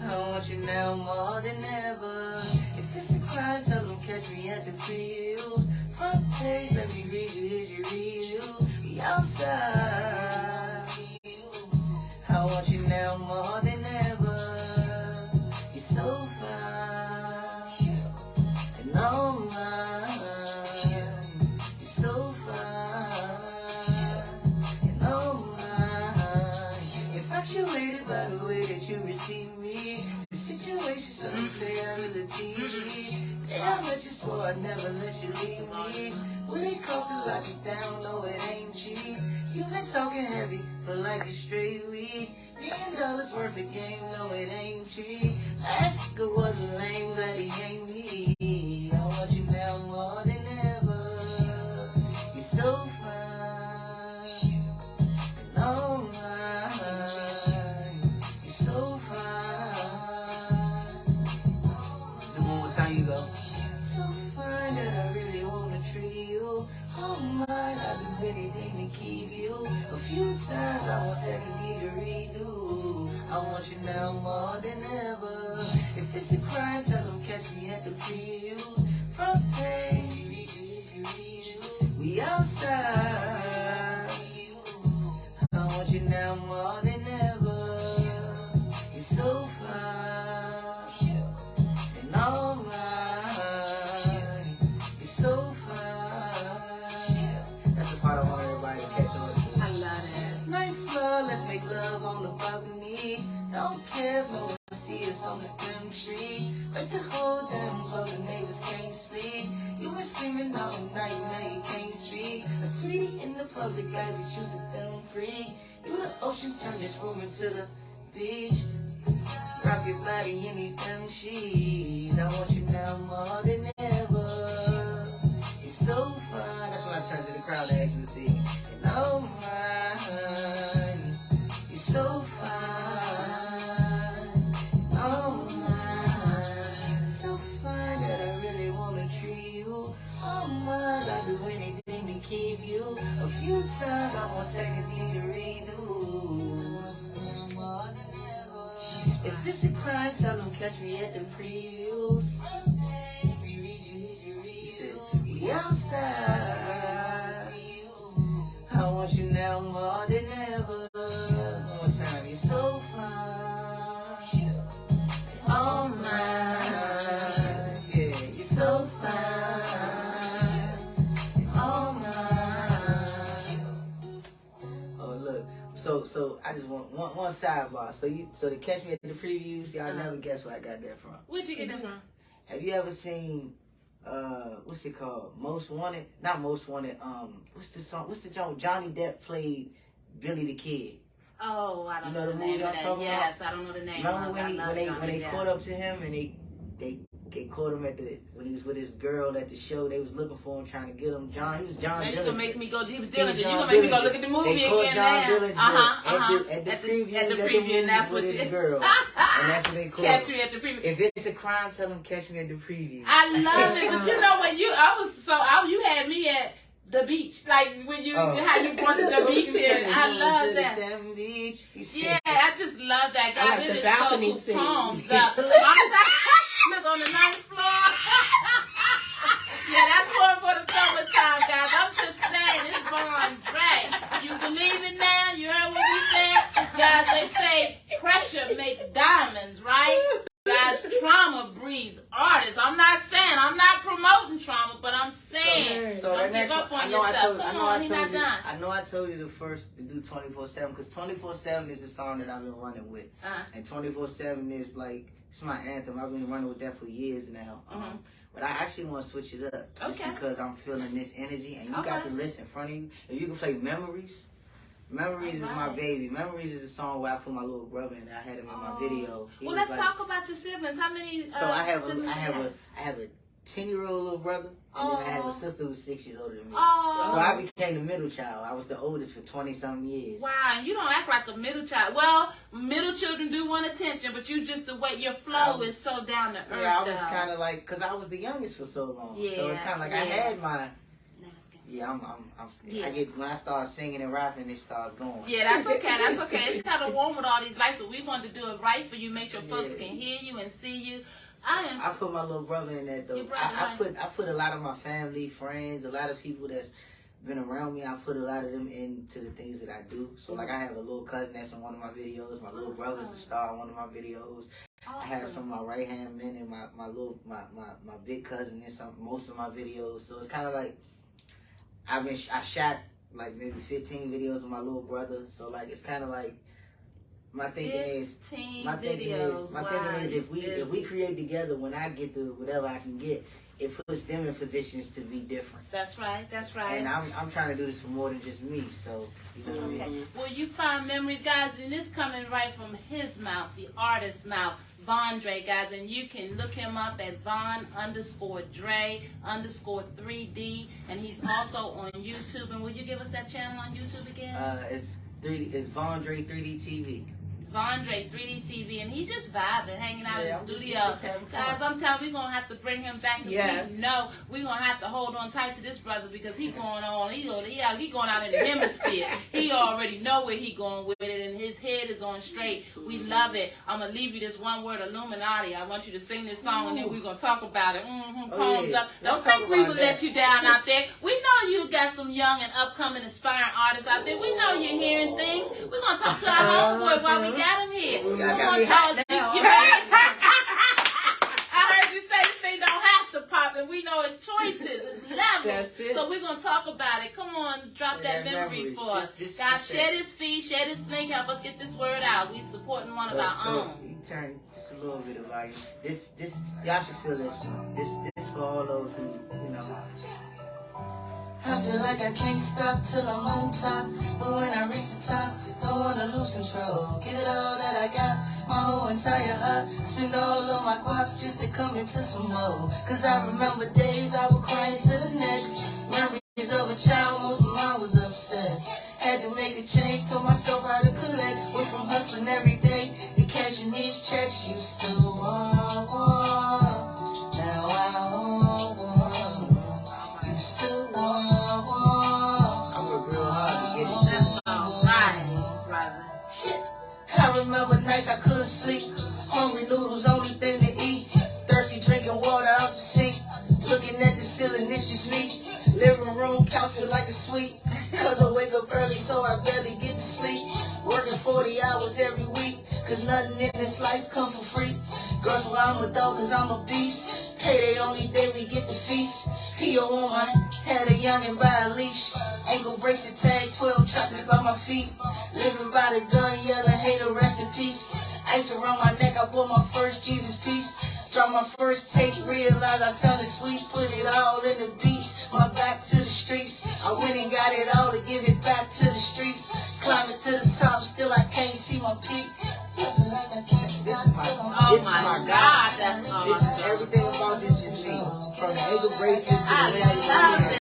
I want you now more than ever. If it's a crime, tell them catch me at the preview. Front page, let me read you, here's your review. We outside. I want you now more than ever. You're so fine, and oh my, you're so fine, and oh my. Infatuated by the way that you receive me. The situation so clear out of the TV. Damn, let you swore I'd never let you leave me. When it comes to lock it down, no it ain't cheap. You've been talking heavy for like a straight week. $1 worth of game, no it ain't cheap. Last nigga wasn't lame, but he ain't me. I want you now more than ever. You're so fine, and oh my, you're so fine. The one more time you go. So fine that I really wanna treat you. Oh my, I'd do anything to keep you. A few times I want everything to redo. I want you now more than ever. If it's a crime, tell them catch me at the preview. Front page, we outside. I want you now more than ever. You're so fine, and oh my, you're so fine. That's the part I want everybody to catch on to. I love that. Night floor, let's make love on the balcony. Don't care if no one see us on the film tree. Like the whole damn floor, the neighbors can't sleep. You been screaming all night, now you can't speak. Asleep in the public eye, we choose a film free. You the ocean, turn this room into the beach. Drop your body in these damn sheets. I want you now more than ever. It's so fun. That's when I turn to the crowd and ask you to see. And oh my, you're so fine. Oh my, so fine that I really wanna treat you. Oh my, I'd do anything to keep you. A few times I want second thing to redo. If it's a crime, tell them catch me at the previews. We outside. I want you now more than ever. One more time, you're so fine. Oh my, yeah, you're so fine. Oh my. Oh look, so I just want one sidebar. So to catch me at the previews, y'all never guess where I got that from. Where'd you get that from? Have you ever seen what's it called? Most Wanted? Not Most Wanted. What's the song? What's the joke? Johnny Depp played Billy the Kid. Oh, I don't You know know the the name movie of I'm that. talking Yes, I don't know the name. Remember of it. when they caught up to him and they caught him at when he was with his girl at the show. They was looking for him, trying to get him. He was John Now Dillinger. you gonna make me go deep He was diligent. You John gonna make me go Dillinger. look at the movie They caught again John now. Dillinger at the preview, and that's what with you his girl. And that's what they called catch him. me at the preview. If it's a crime, tell them catch me at the preview. I love it, but you know what? You had me at the beach, like when you how you brought the beach here. I love that. Yeah, I just love that, I guys. like It the is balcony so scene. palms up. Look on the ninth floor. Yeah, that's more for the summertime, guys. I'm just saying, it's Von Dre. You believe it now? You heard what we said? Guys, they say pressure makes diamonds, right? Guys, trauma breeds artists. I'm not saying, I'm not promoting trauma, but I'm saying, So don't that give next up one, on yourself. Come on, he's not done. I know I told you the first to do 24/7 because 24/7 is a song that I've been running with, and 24/7 is like It's my anthem. I've been running with that for years now. But I actually want to switch it up just because I'm feeling this energy, and you got the list in front of you. If you can play Memories. Memories is my baby. Memories is a song where I put my little brother in. I had him in my video. Well, let's talk about your siblings. How many? So I have a 10-year-old little brother, and then I have a sister who's 6 years older than me. So I became the middle child. I was the oldest for 20-something years. Wow, and you don't act like a middle child. Well, middle children do want attention, but you just, the way your flow is so down to earth. Yeah, I was kind of like, because I was the youngest for so long. Yeah, so it's kind of like I had my... Yeah, I'm I get, when I start singing and rapping, it starts going. Yeah, that's okay. That's okay. It's kind of warm with all these lights, but we wanted to do it right for you, make sure folks can hear you and see you. I put my little brother in that though. I put a lot of my family, friends, a lot of people that's been around me. I put a lot of them into the things that I do. So like I have a little cousin that's in one of my videos. My little brother's the star in one of my videos. I have some of my right hand men and my big cousin in most of my videos. So it's kind of like I shot like maybe 15 videos with my little brother. So like it's kind of like my thinking is if we create together, when I get to whatever I can get, it puts them in positions to be different. That's right. That's right. And I'm trying to do this for more than just me. So you know what I mean. Well, you find Memories, guys, and this coming right from his mouth, the artist's mouth. Vondre, guys, and you can look him up at Von_Dre_3D, and he's also on YouTube. And will you give us that channel on YouTube again? It's Vondre 3D TV. Vondre 3D TV, and he's just vibing, hanging out in the studio. Guys, I'm telling you, we're going to have to bring him back, because we know we're going to have to hold on tight to this brother, because he going on, he going out in the hemisphere. He already know where he going with it, and his head is on straight. We love it. I'm going to leave you this one word, Illuminati. I want you to sing this song, and then we're going to talk about it. Palms up. Don't think we will let you down out there. We know you got some young and upcoming inspiring artists out there. We know you're hearing things. We're going to talk to our homeboy while we got him here. Come on, Charles. I heard you say this thing don't have to pop, and we know it's choices, it's levels. So we're going to talk about it. Come on, drop that Memories for us. Guys, share this feed, share this link, help us get this word out. We supporting one of our own. You turn just a little bit of volume. This, y'all should feel this one. This for all those who, you know. I feel like I can't stop till I'm on top. But when I reach the top, don't wanna lose control. Give it all that I got, my whole entire heart. Spend all of my guap just to come into some more. Cause I remember days I would cry to the next. Memories of a child, most of mine was upset. Had to make a change, told myself how to collect. Went from hustling every day to cashing these checks. You still want one, now I want one. You still want. I remember nights I couldn't sleep. Hungry noodles, only thing to eat. Thirsty, drinking water out the sink. Looking at the ceiling, it's just me. Living room, couch feel like a suite. Cause I wake up early, so I barely get to sleep. Working 40 hours every week. Cause nothing in this life come for free. Girls, well, I'm a dog, cause I'm a beast. Payday only day we get the feast. He on my had a youngin' by a leash. Ankle bracelet tag, 12 trapped me by my feet. Living by the gun, yelling, hater, rest in peace. Ice around my neck, I bought my first Jesus piece. Dropped my first tape, realized I sounded sweet. Put it all in the beats, my back to the streets. I went and got it all to give it back to the streets. Climbing to the top, still I can't see my peak. I feel like I can't stop till I'm oh my God, that's awesome. Everything about this is me. From the ankle bracelet to the love it.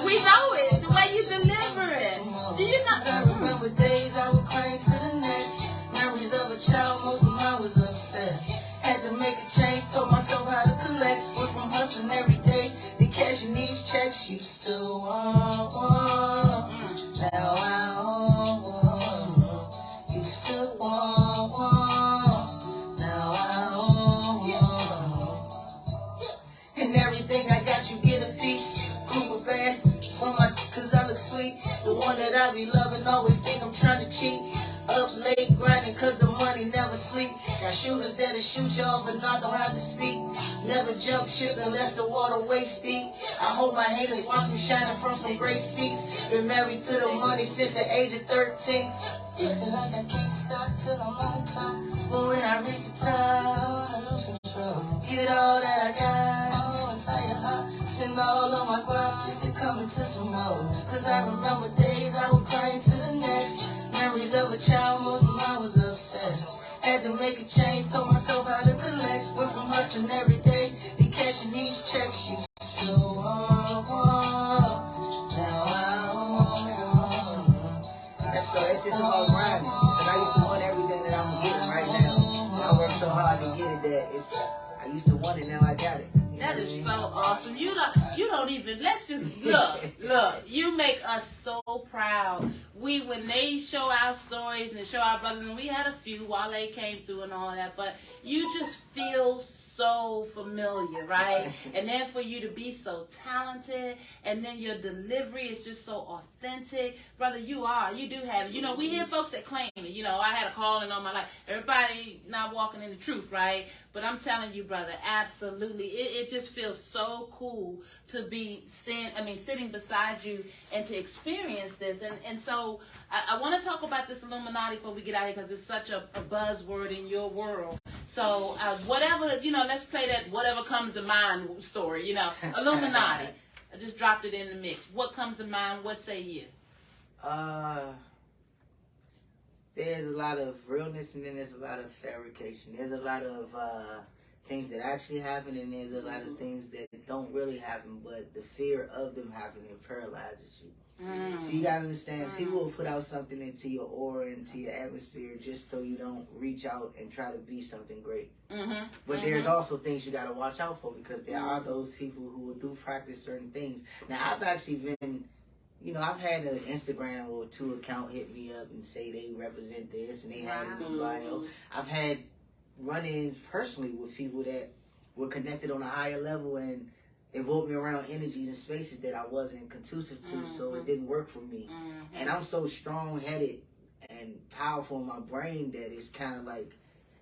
We know it, the way you deliver it. Do you know? I remember days I would cry to the next. Memories of a child, most of mine was upset. Had to make a change, told myself how to collect. Went from hustling every day to cashing these checks. You still want one, now I own one. You still want one, now I own one. And everything I got, you get a piece. Cooper band, cause I look sweet. The one that I be loving always think I'm trying to cheat. Up late grinding cause the money never sleep. Got shooters that'll shoot you off and I don't have to speak. Never jump ship unless the water waist deep. I hope my haters watch me shining from some great seats. Been married to the money since the age of 13. I feel like I can't stop till I'm on top. But when I reach the top, just about grinding. Because I used to want everything that I'm getting right now. And I worked so hard to get it that I used to want it, now I got it. That is so awesome. You don't even, let's just look. You make us so proud. When they show our stories and show our brothers, and we had a few while they came through and all that, but you just feel so familiar, right? And then for you to be so talented, and then your delivery is just so authentic. Brother, you do have, we hear folks that claim it. I had a calling on my life. Everybody not walking in the truth, right? But I'm telling you, brother, absolutely. It just feels so cool to be sitting beside you and to experience this. And so I want to talk about this Illuminati before we get out here, because it's such a buzzword in your world. So whatever, let's play that whatever comes to mind story, Illuminati. I just dropped it in the mix. What comes to mind? What say you? There's a lot of realness, and then there's a lot of fabrication. There's a lot of things that actually happen, and there's a lot of things that don't really happen, but the fear of them happening paralyzes you. So you gotta understand, people will put out something into your aura, into your atmosphere, just so you don't reach out and try to be something great. But there's also things you gotta watch out for, because there are those people who do practice certain things. Now, I've actually been, I've had an Instagram or 2 account hit me up and say they represent this, and they had it in the bio. I've had run-ins personally with people that were connected on a higher level, and it brought me around energies and spaces that I wasn't conducive to, so it didn't work for me. And I'm so strong-headed and powerful in my brain that it's kind of like,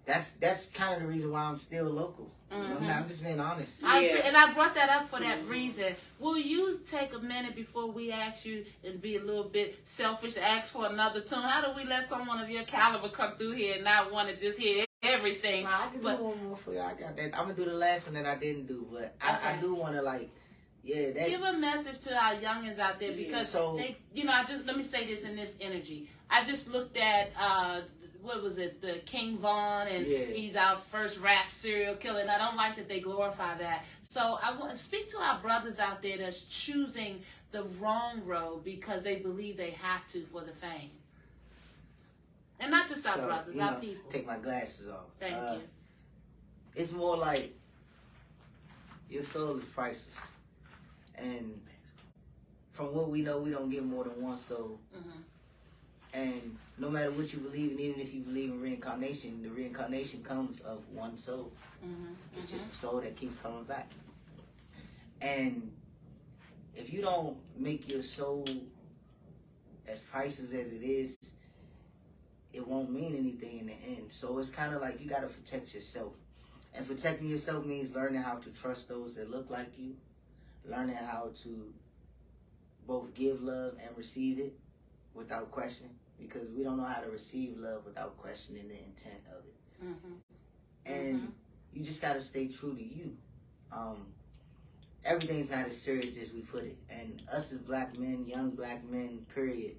that's kind of the reason why I'm still local. I'm just being honest. And I brought that up for that reason. Will you take a minute before we ask you, and be a little bit selfish, to ask for another tune? How do we let someone of your caliber come through here and not want to just hear everything? Well, I can do one more for you. I got that. I'm going to do the last one that I didn't do, but I do want to give a message to our youngins out there, because they, let me say this in this energy. I just looked at, what was it, the King Von, and he's our first rap serial killer, and I don't like that they glorify that. So I want to speak to our brothers out there that's choosing the wrong road because they believe they have to for the fame. And not just our brothers, our people. Take my glasses off. Thank you. It's more like your soul is priceless. And from what we know, we don't get more than one soul. And no matter what you believe in, even if you believe in reincarnation, the reincarnation comes of one soul. It's just a soul that keeps coming back. And if you don't make your soul as priceless as it is, it won't mean anything in the end. So it's kind of like you got to protect yourself. And protecting yourself means learning how to trust those that look like you, learning how to both give love and receive it without question, because we don't know how to receive love without questioning the intent of it. And you just got to stay true to you. Everything's not as serious as we put it. And us as black men, young black men, period,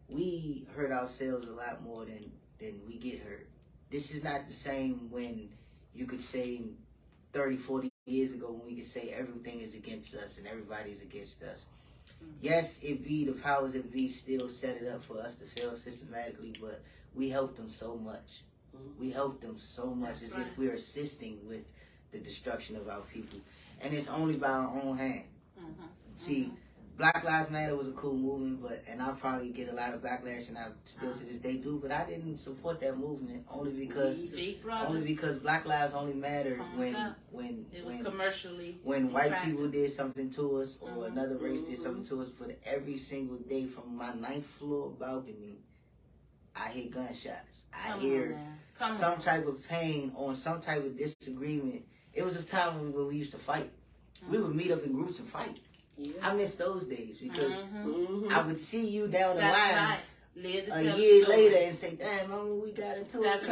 we hurt ourselves a lot more than we get hurt. This is not the same when you could say 30, 40 years ago, when we could say everything is against us and everybody's against us. Yes, it be the powers that be still set it up for us to fail systematically, but we helped them so much. We helped them so much. That's as if we're assisting with the destruction of our people. And it's only by our own hand. See, Black Lives Matter was a cool movement, and I'll probably get a lot of backlash, and I still to this day do, but I didn't support that movement only because Black Lives only mattered when it was commercially, when white people did something to us, or another race did something to us. But every single day from my 9th floor balcony, I hear gunshots. I hear some type of pain on some type of disagreement. It was a time when we used to fight. We would meet up in groups and fight. I miss those days, because I would see you down the line a year later and say, "Damn, mama, we got into it." That's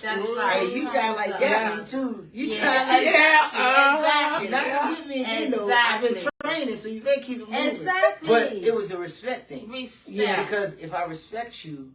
right. Hey, you trying like got me too. You trying like exactly. You're not gonna get me again though. I've been training, so you gotta keep it moving. Exactly. But it was a respect thing. Respect. Because if I respect you,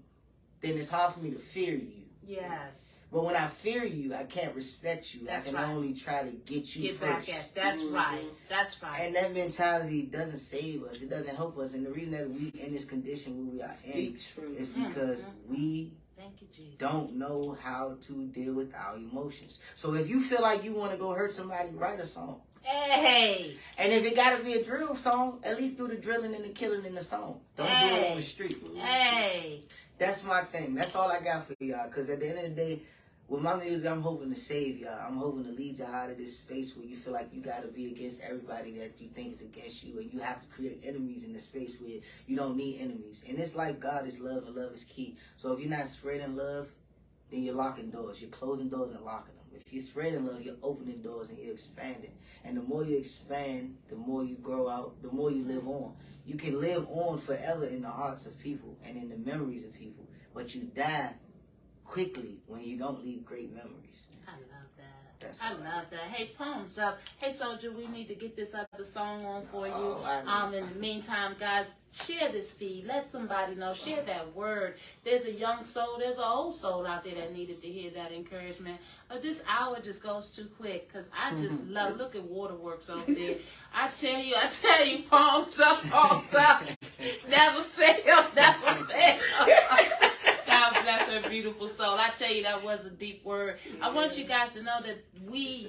then it's hard for me to fear you. Yes. But when I fear you, I can't respect you. That's I can right. only try to get you Get first. back at. That's right. That's right. And that mentality doesn't save us. It doesn't help us. And the reason that we in this condition where we are in is because we Thank you, Jesus. don't know how to deal with our emotions. So if you feel like you want to go hurt somebody, write a song. Hey. And if it gotta be a drill song, at least do the drilling and the killing in the song. Don't do it on the street. Hey. That's my thing. That's all I got for y'all. Because at the end of the day, with my music, I'm hoping to save y'all. I'm hoping to lead y'all out of this space where you feel like you gotta be against everybody that you think is against you, and you have to create enemies in the space where you don't need enemies. And it's like God is love, and love is key. So if you're not spreading love, then you're locking doors. You're closing doors and locking them. If you're spreading love, you're opening doors and you're expanding. And the more you expand, the more you grow out, the more you live on. You can live on forever in the hearts of people and in the memories of people, but you die quickly when you don't leave great memories. I love that. That's I all love that. Hey, palms up. Hey, Soldier, we need to get this other song on for you. In the meantime, guys, share this feed. Let somebody know. Share that word. There's a young soul. There's an old soul out there that needed to hear that encouragement. This hour just goes too quick because I just love. Look at Waterworks over there. I tell you, palms up, palms up. Never fail, never fail. God bless her beautiful soul. I tell you, that was a deep word. I want you guys to know that we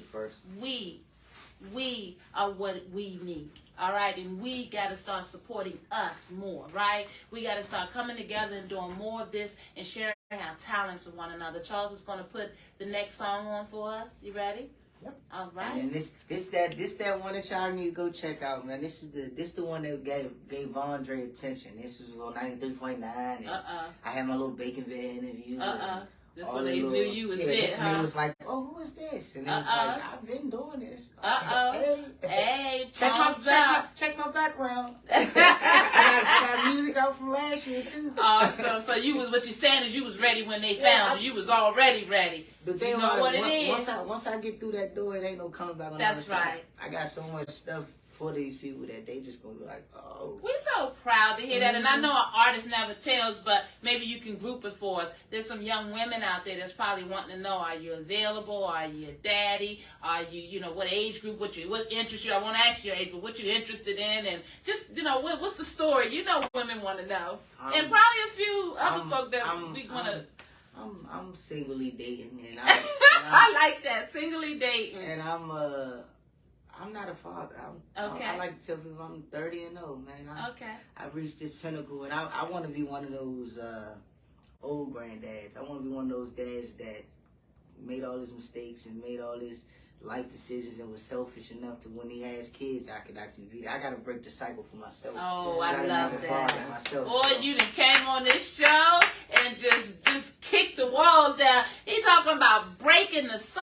are what we need. All right, and we got to start supporting us more, right? We got to start coming together and doing more of this and sharing our talents with one another. Charles is going to put the next song on for us. You ready? Yep. All right. And this that one that y'all need to go check out, man. This the one that gave Vondre attention. This was on 93.9. I had my little Bacon Bear interview. That's when they knew you was it, huh? huh? It was like, oh, who is this? And it was like, I've been doing this. Hey, check my background. I got music out from last year too. Awesome. So you was, what you're saying is you was ready when they found you. You was already ready. But they you know what it is. Once I get through that door, it ain't no coming back on That's the other right. side. I got so much stuff for these people that they just gonna be like, oh. We're so proud to hear that, and I know an artist never tells, but maybe you can group it for us. There's some young women out there that's probably wanting to know: are you available? Are you a daddy? Are you, what age group? What interests you? I won't ask your age, but what you interested in, and just what's the story? Women want to know, and probably a few other folk that we want to. I'm singly dating, and I like that, singly dating, and I'm not a father. I like to tell people I'm 30 and old, man. I've reached this pinnacle, and I want to be one of those old granddads. I want to be one of those dads that made all his mistakes and made all his life decisions and was selfish enough to when he has kids, I could actually be there. I got to break the cycle for myself. Oh, I love that. Myself, boy, you done came on this show and just kicked the walls down. He talking about breaking the cycle.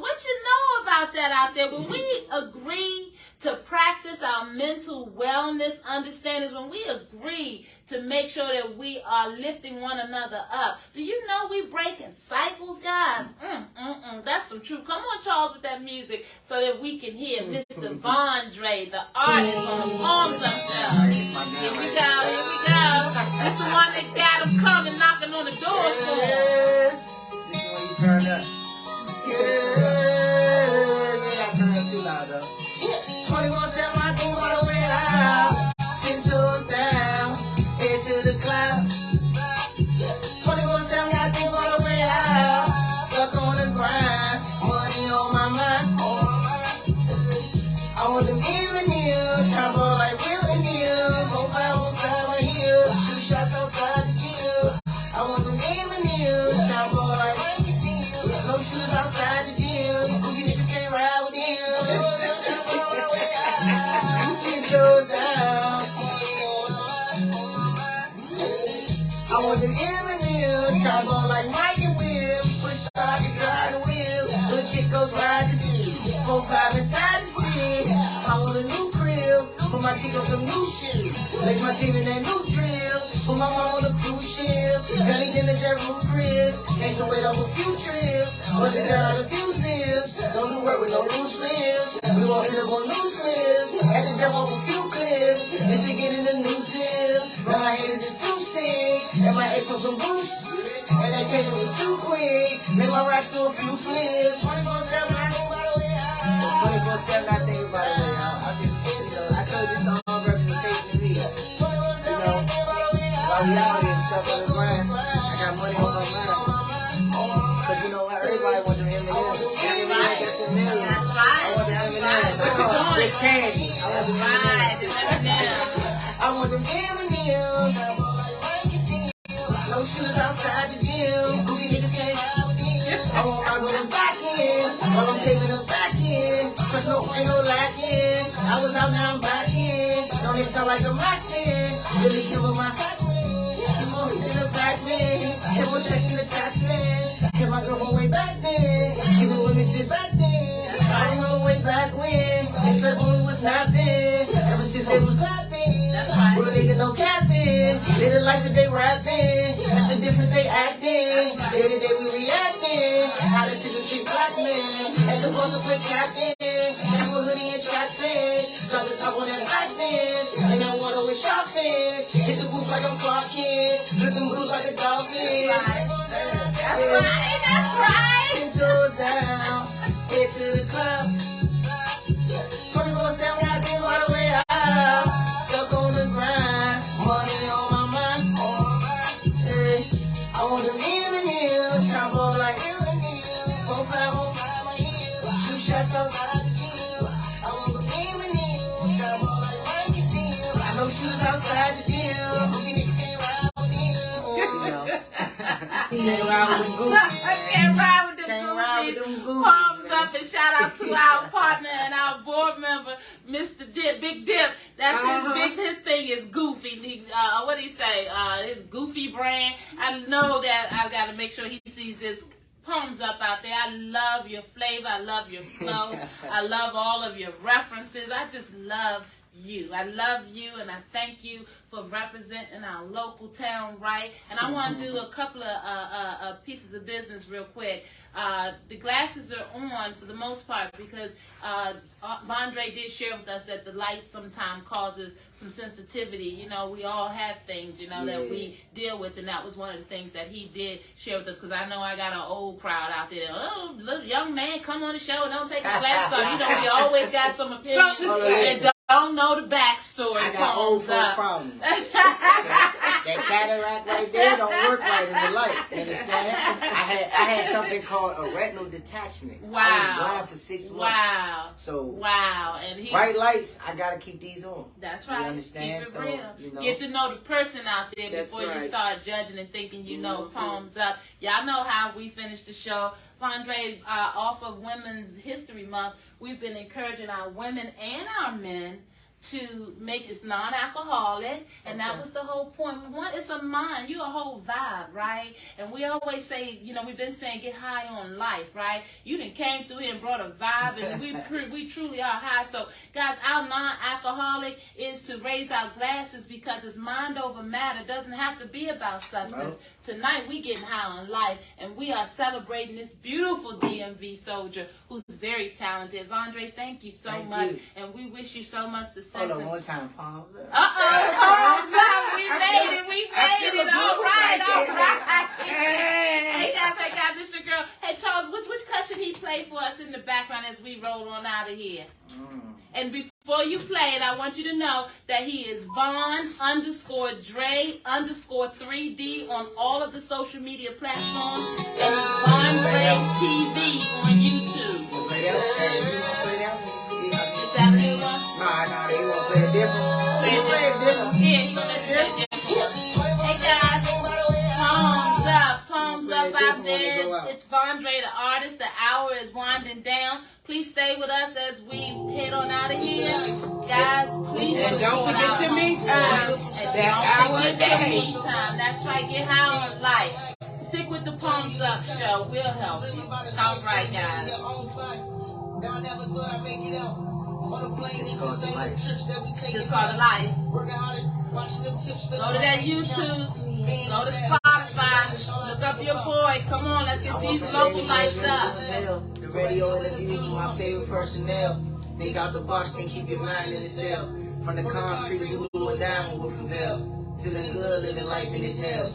What you know about that out there? When we agree to practice our mental wellness understandings, when we agree to make sure that we are lifting one another up, do you know we breaking cycles, guys? That's some truth. Come on, Charles, with that music so that we can hear Mr. Vondre, the artist, on the palms up there. Here we go. That's the one that got him coming, knocking on the doors for him. This is when you turn up. Yeah, not turn up too loud though. 21/7, I think about the way out. 10 toes down, head to the cloud. 24/7, I think about the way out. Stuck on the grind, money on my mind. I want them even news, trying to ball like Will and Neil. 4-5 on side of hill, 2 shots outside the gym. I want them even news, trying to ball like Rankin Teal. No shoes outside the gym, goofy niggas can't ride with them. 10 toes down. I want them M&M's, try to go like Mike and Will. Push start to drive the wheel. Little chick goes ride the deal. 4-5 inside the stick. I want a new crib. Put my dick on some new shit. Lace my team in that new trip. Put my mom on a cruise ship. Belly dinner, jet room cribs. Ain't some weight off a few trips. Bust it down on a few zips. Don't do work with no loose lips. We won't end up on loose lips. Had to jump off a few clips. Just to get in the new zip. Now my head is just too sick. And my ex on some boost. And that change was too quick. Make my racks do a few flips. 24/7, I think about the way I 24/7, I think about it. I'm just, I told you it's all representation to me. While we out here, stuff on the grind, I got money on my mind. Cause you know, everybody wants them M&M's. That's right. I want the M&M's. I call it Rich Candy. I want the M&M's. I want them M&M's. No shoes outside the gym. Goofy niggas can't ride with them. I want eyes on them back end. While I'm taping them back in. Cause no, ain't no lacking. I was out, now I'm back in. Don't even sound like I'm acting. Really give up my in the back man. Hit one checking attachment. Hit my girl from way back then. She was with me since back then. I remember way back when. They said when we was napping. Ever since they was clapping. Real nigga no capping. They the life that they rapping. That's the difference they acting. Day to day we reacting. How this is a chick black man. At the boss of quick captain. Apple hoodie and track pants. Drop the top on that black bench. And that water with sharp fins. Hit the booth like I'm Clark Kent. Flip them blues like a dolphin. That's right. That's right. 10 toes down. Head to the club. 24/7, I think all the way out. Stuck on the grind. Money on my mind. Hey, I want them M&M's. Top ball like 4-5 on 2 shots outside the gym. I want them M&M's. Top ball like Mikey Tim. No shoes outside the gym. Goofy niggas can't ride with them. Can't ride with them goofies. I can't ride with them Can't ride with goofies. them goofies. Palms up and shout out to our partner and our board member, Mr. Dip, Big Dip. That's his thing is Goofy. What did he say? His Goofy brand. I know that I've got to make sure he sees this. Palms up out there. I love your flavor. I love your flow. I love all of your references. I just love you. I love you, and I thank you for representing our local town right. And I want to do a couple of pieces of business real quick. The glasses are on for the most part because Vondre did share with us that the light sometimes causes some sensitivity. You know, we all have things, you know, that we deal with, and that was one of the things that he did share with us, because I know I got an old crowd out there. Oh, little young man, come on the show and don't take his glasses off. You know, we always got some opinions and don't know the backstory. I got old folk problems. That cataract right there don't work right in the light. You understand? I had something called a retinal detachment. Wow. I was blind for 6 months. Wow. So And bright lights, I gotta keep these on. That's right. You understand? Keep it So, real. you know. Get to know the person out there That's before you right. start judging and thinking you know palms up. Y'all know how we finished the show. Vondre, off of Women's History Month, we've been encouraging our women and our men to make it non-alcoholic, and that was the whole point. We want, it's a mind, you a whole vibe, right? And we always say, you know, we've been saying get high on life, right? You done came through here and brought a vibe, and we truly are high. So guys, our non-alcoholic is to raise our glasses because it's mind over matter. It doesn't have to be about substance. No. Tonight we getting high on life, and we are celebrating this beautiful DMV soldier who's very talented. Vondre, thank you so much, and we wish you so much success. Hold on, one time, palms up. Palms up. We made it. All right. Hey guys, it's your girl. Hey Charles, which cut should he play for us in the background as we roll on out of here? And before you play it, I want you to know that he is Von_Dre _3D on all of the social media platforms, and he's Vondre TV on YouTube. Is that a new one? Nah, they want to play it different. Play it different. Hey guys, palms up out there. It's Vondre the artist. The hour is winding down. Please stay with us as we head on out of here. Guys, please. And don't forget to meet time. That's right. Get high on life. Stick with the Palms Up show. We'll help you. All right, guys. Just call it life. Go to that YouTube. Go to Spotify. Look up your boy. Come on, let's get these local lights up. The radio interviews, my favorite personnel. Think out the box, can keep your mind in the cell. From the concrete, we will down, we'll prevail. Feeling good, living life in this hell.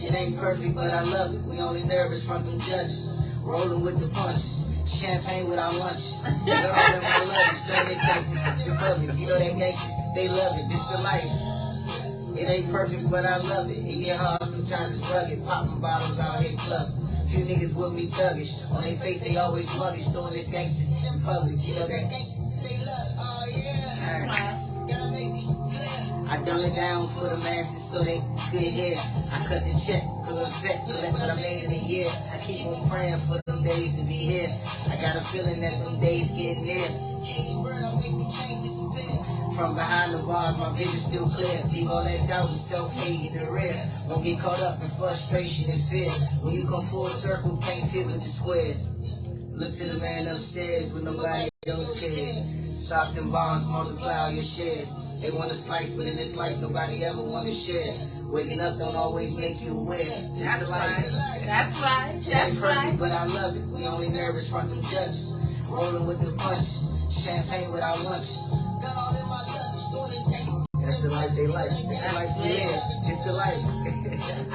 It ain't perfect, but I love it. We only nervous from them judges. Rolling with the punches. Champagne without lunches. Got all in my luggage. Doing this gangster in public. You know that gangster? They love it. This the life. It ain't perfect, but I love it. It get hard, sometimes it's rugged. Popping bottles out here clubbing. Few niggas with me thuggish. On their face, they always muggish. Doing this gangster in public. You know that gangster? They love it. Oh, yeah. Gotta make these clear. I dumb it down for the masses so they could hear. I cut the check for one set, collect what I made in a year. I keep on praying for them days to be here. I got a feeling that them days getting near. Kingsburg, I'm making change disappear. From behind the bars, my vision still clear. Leave all that doubt and self-hate in the rear. Won't get caught up in frustration and fear. When you come full circle, can't fit with the squares. Look to the man upstairs with nobody else cares. Stocks and bonds multiply all your shares. They want a slice, but in this life, nobody ever want to share. Waking up don't always make you aware. That's right. That's right. That's right. But I love it. We only nervous from them judges. Rolling with the punches. Champagne without lunches. Got all in my luggage. Doing this gangsta. That's the life they like. That's like, yeah, it's the life.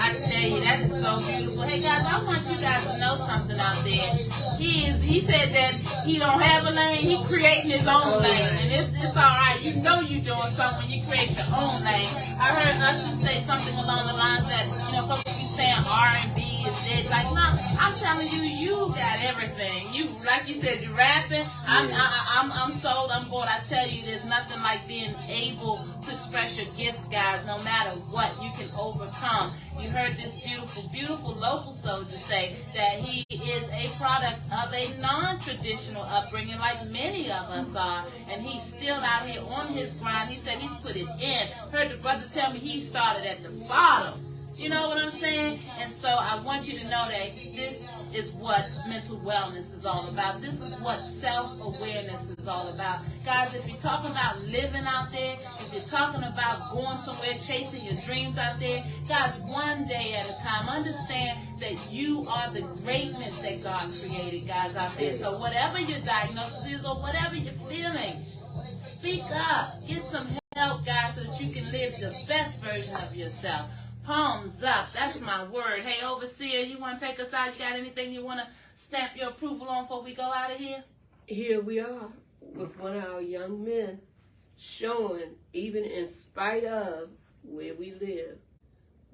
I tell you, that is so beautiful. Hey guys, I want you guys to know something out there. He said that he don't have a lane, he creating his own lane. And it's alright. You know you're doing something when you create your own lane. I heard Usher say something along the lines that, folks be saying R&B is dead. Like, no, I'm telling you, you got everything. You, like you said, you're rapping. I'm sold, I'm bored. I tell you, there's nothing like being able to express your gifts, guys. No matter what, you can overcome. You heard this beautiful local soldier say that he is a product of a non-traditional upbringing like many of us are, and he's still out here on his grind. He said he's put it in. Heard the brother tell me he started at the bottom. You know what I'm saying? And so I want you to know that this is what mental wellness is all about. This is what self-awareness is all about. Guys, if you're talking about living out there, if you're talking about going somewhere, chasing your dreams out there, guys, one day at a time, understand that you are the greatness that God created, guys, out there. So whatever your diagnosis is or whatever you're feeling, speak up. Get some help, guys, so that you can live the best version of yourself. Palms up. That's my word. Hey, Overseer, you want to take us out? You got anything you want to stamp your approval on before we go out of here? Here we are with one of our young men showing, even in spite of where we live,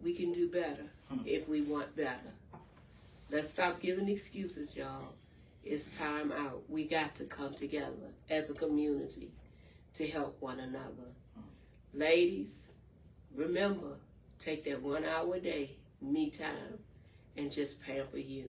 we can do better if we want better. Let's stop giving excuses, y'all. It's time out. We got to come together as a community to help one another. Ladies, remember, take that 1 hour a day, me time, and just pamper you.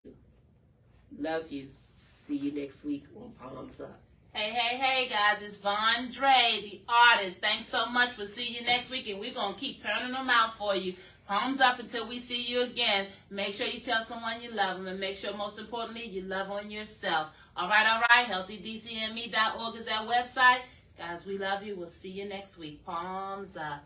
Love you. See you next week on Palms Up. Hey, guys, it's Vondre, the artist. Thanks so much. We'll see you next week, and we're going to keep turning them out for you. Palms up until we see you again. Make sure you tell someone you love them, and make sure, most importantly, you love on yourself. All right. HealthyDCME.org is that website. Guys, we love you. We'll see you next week. Palms up.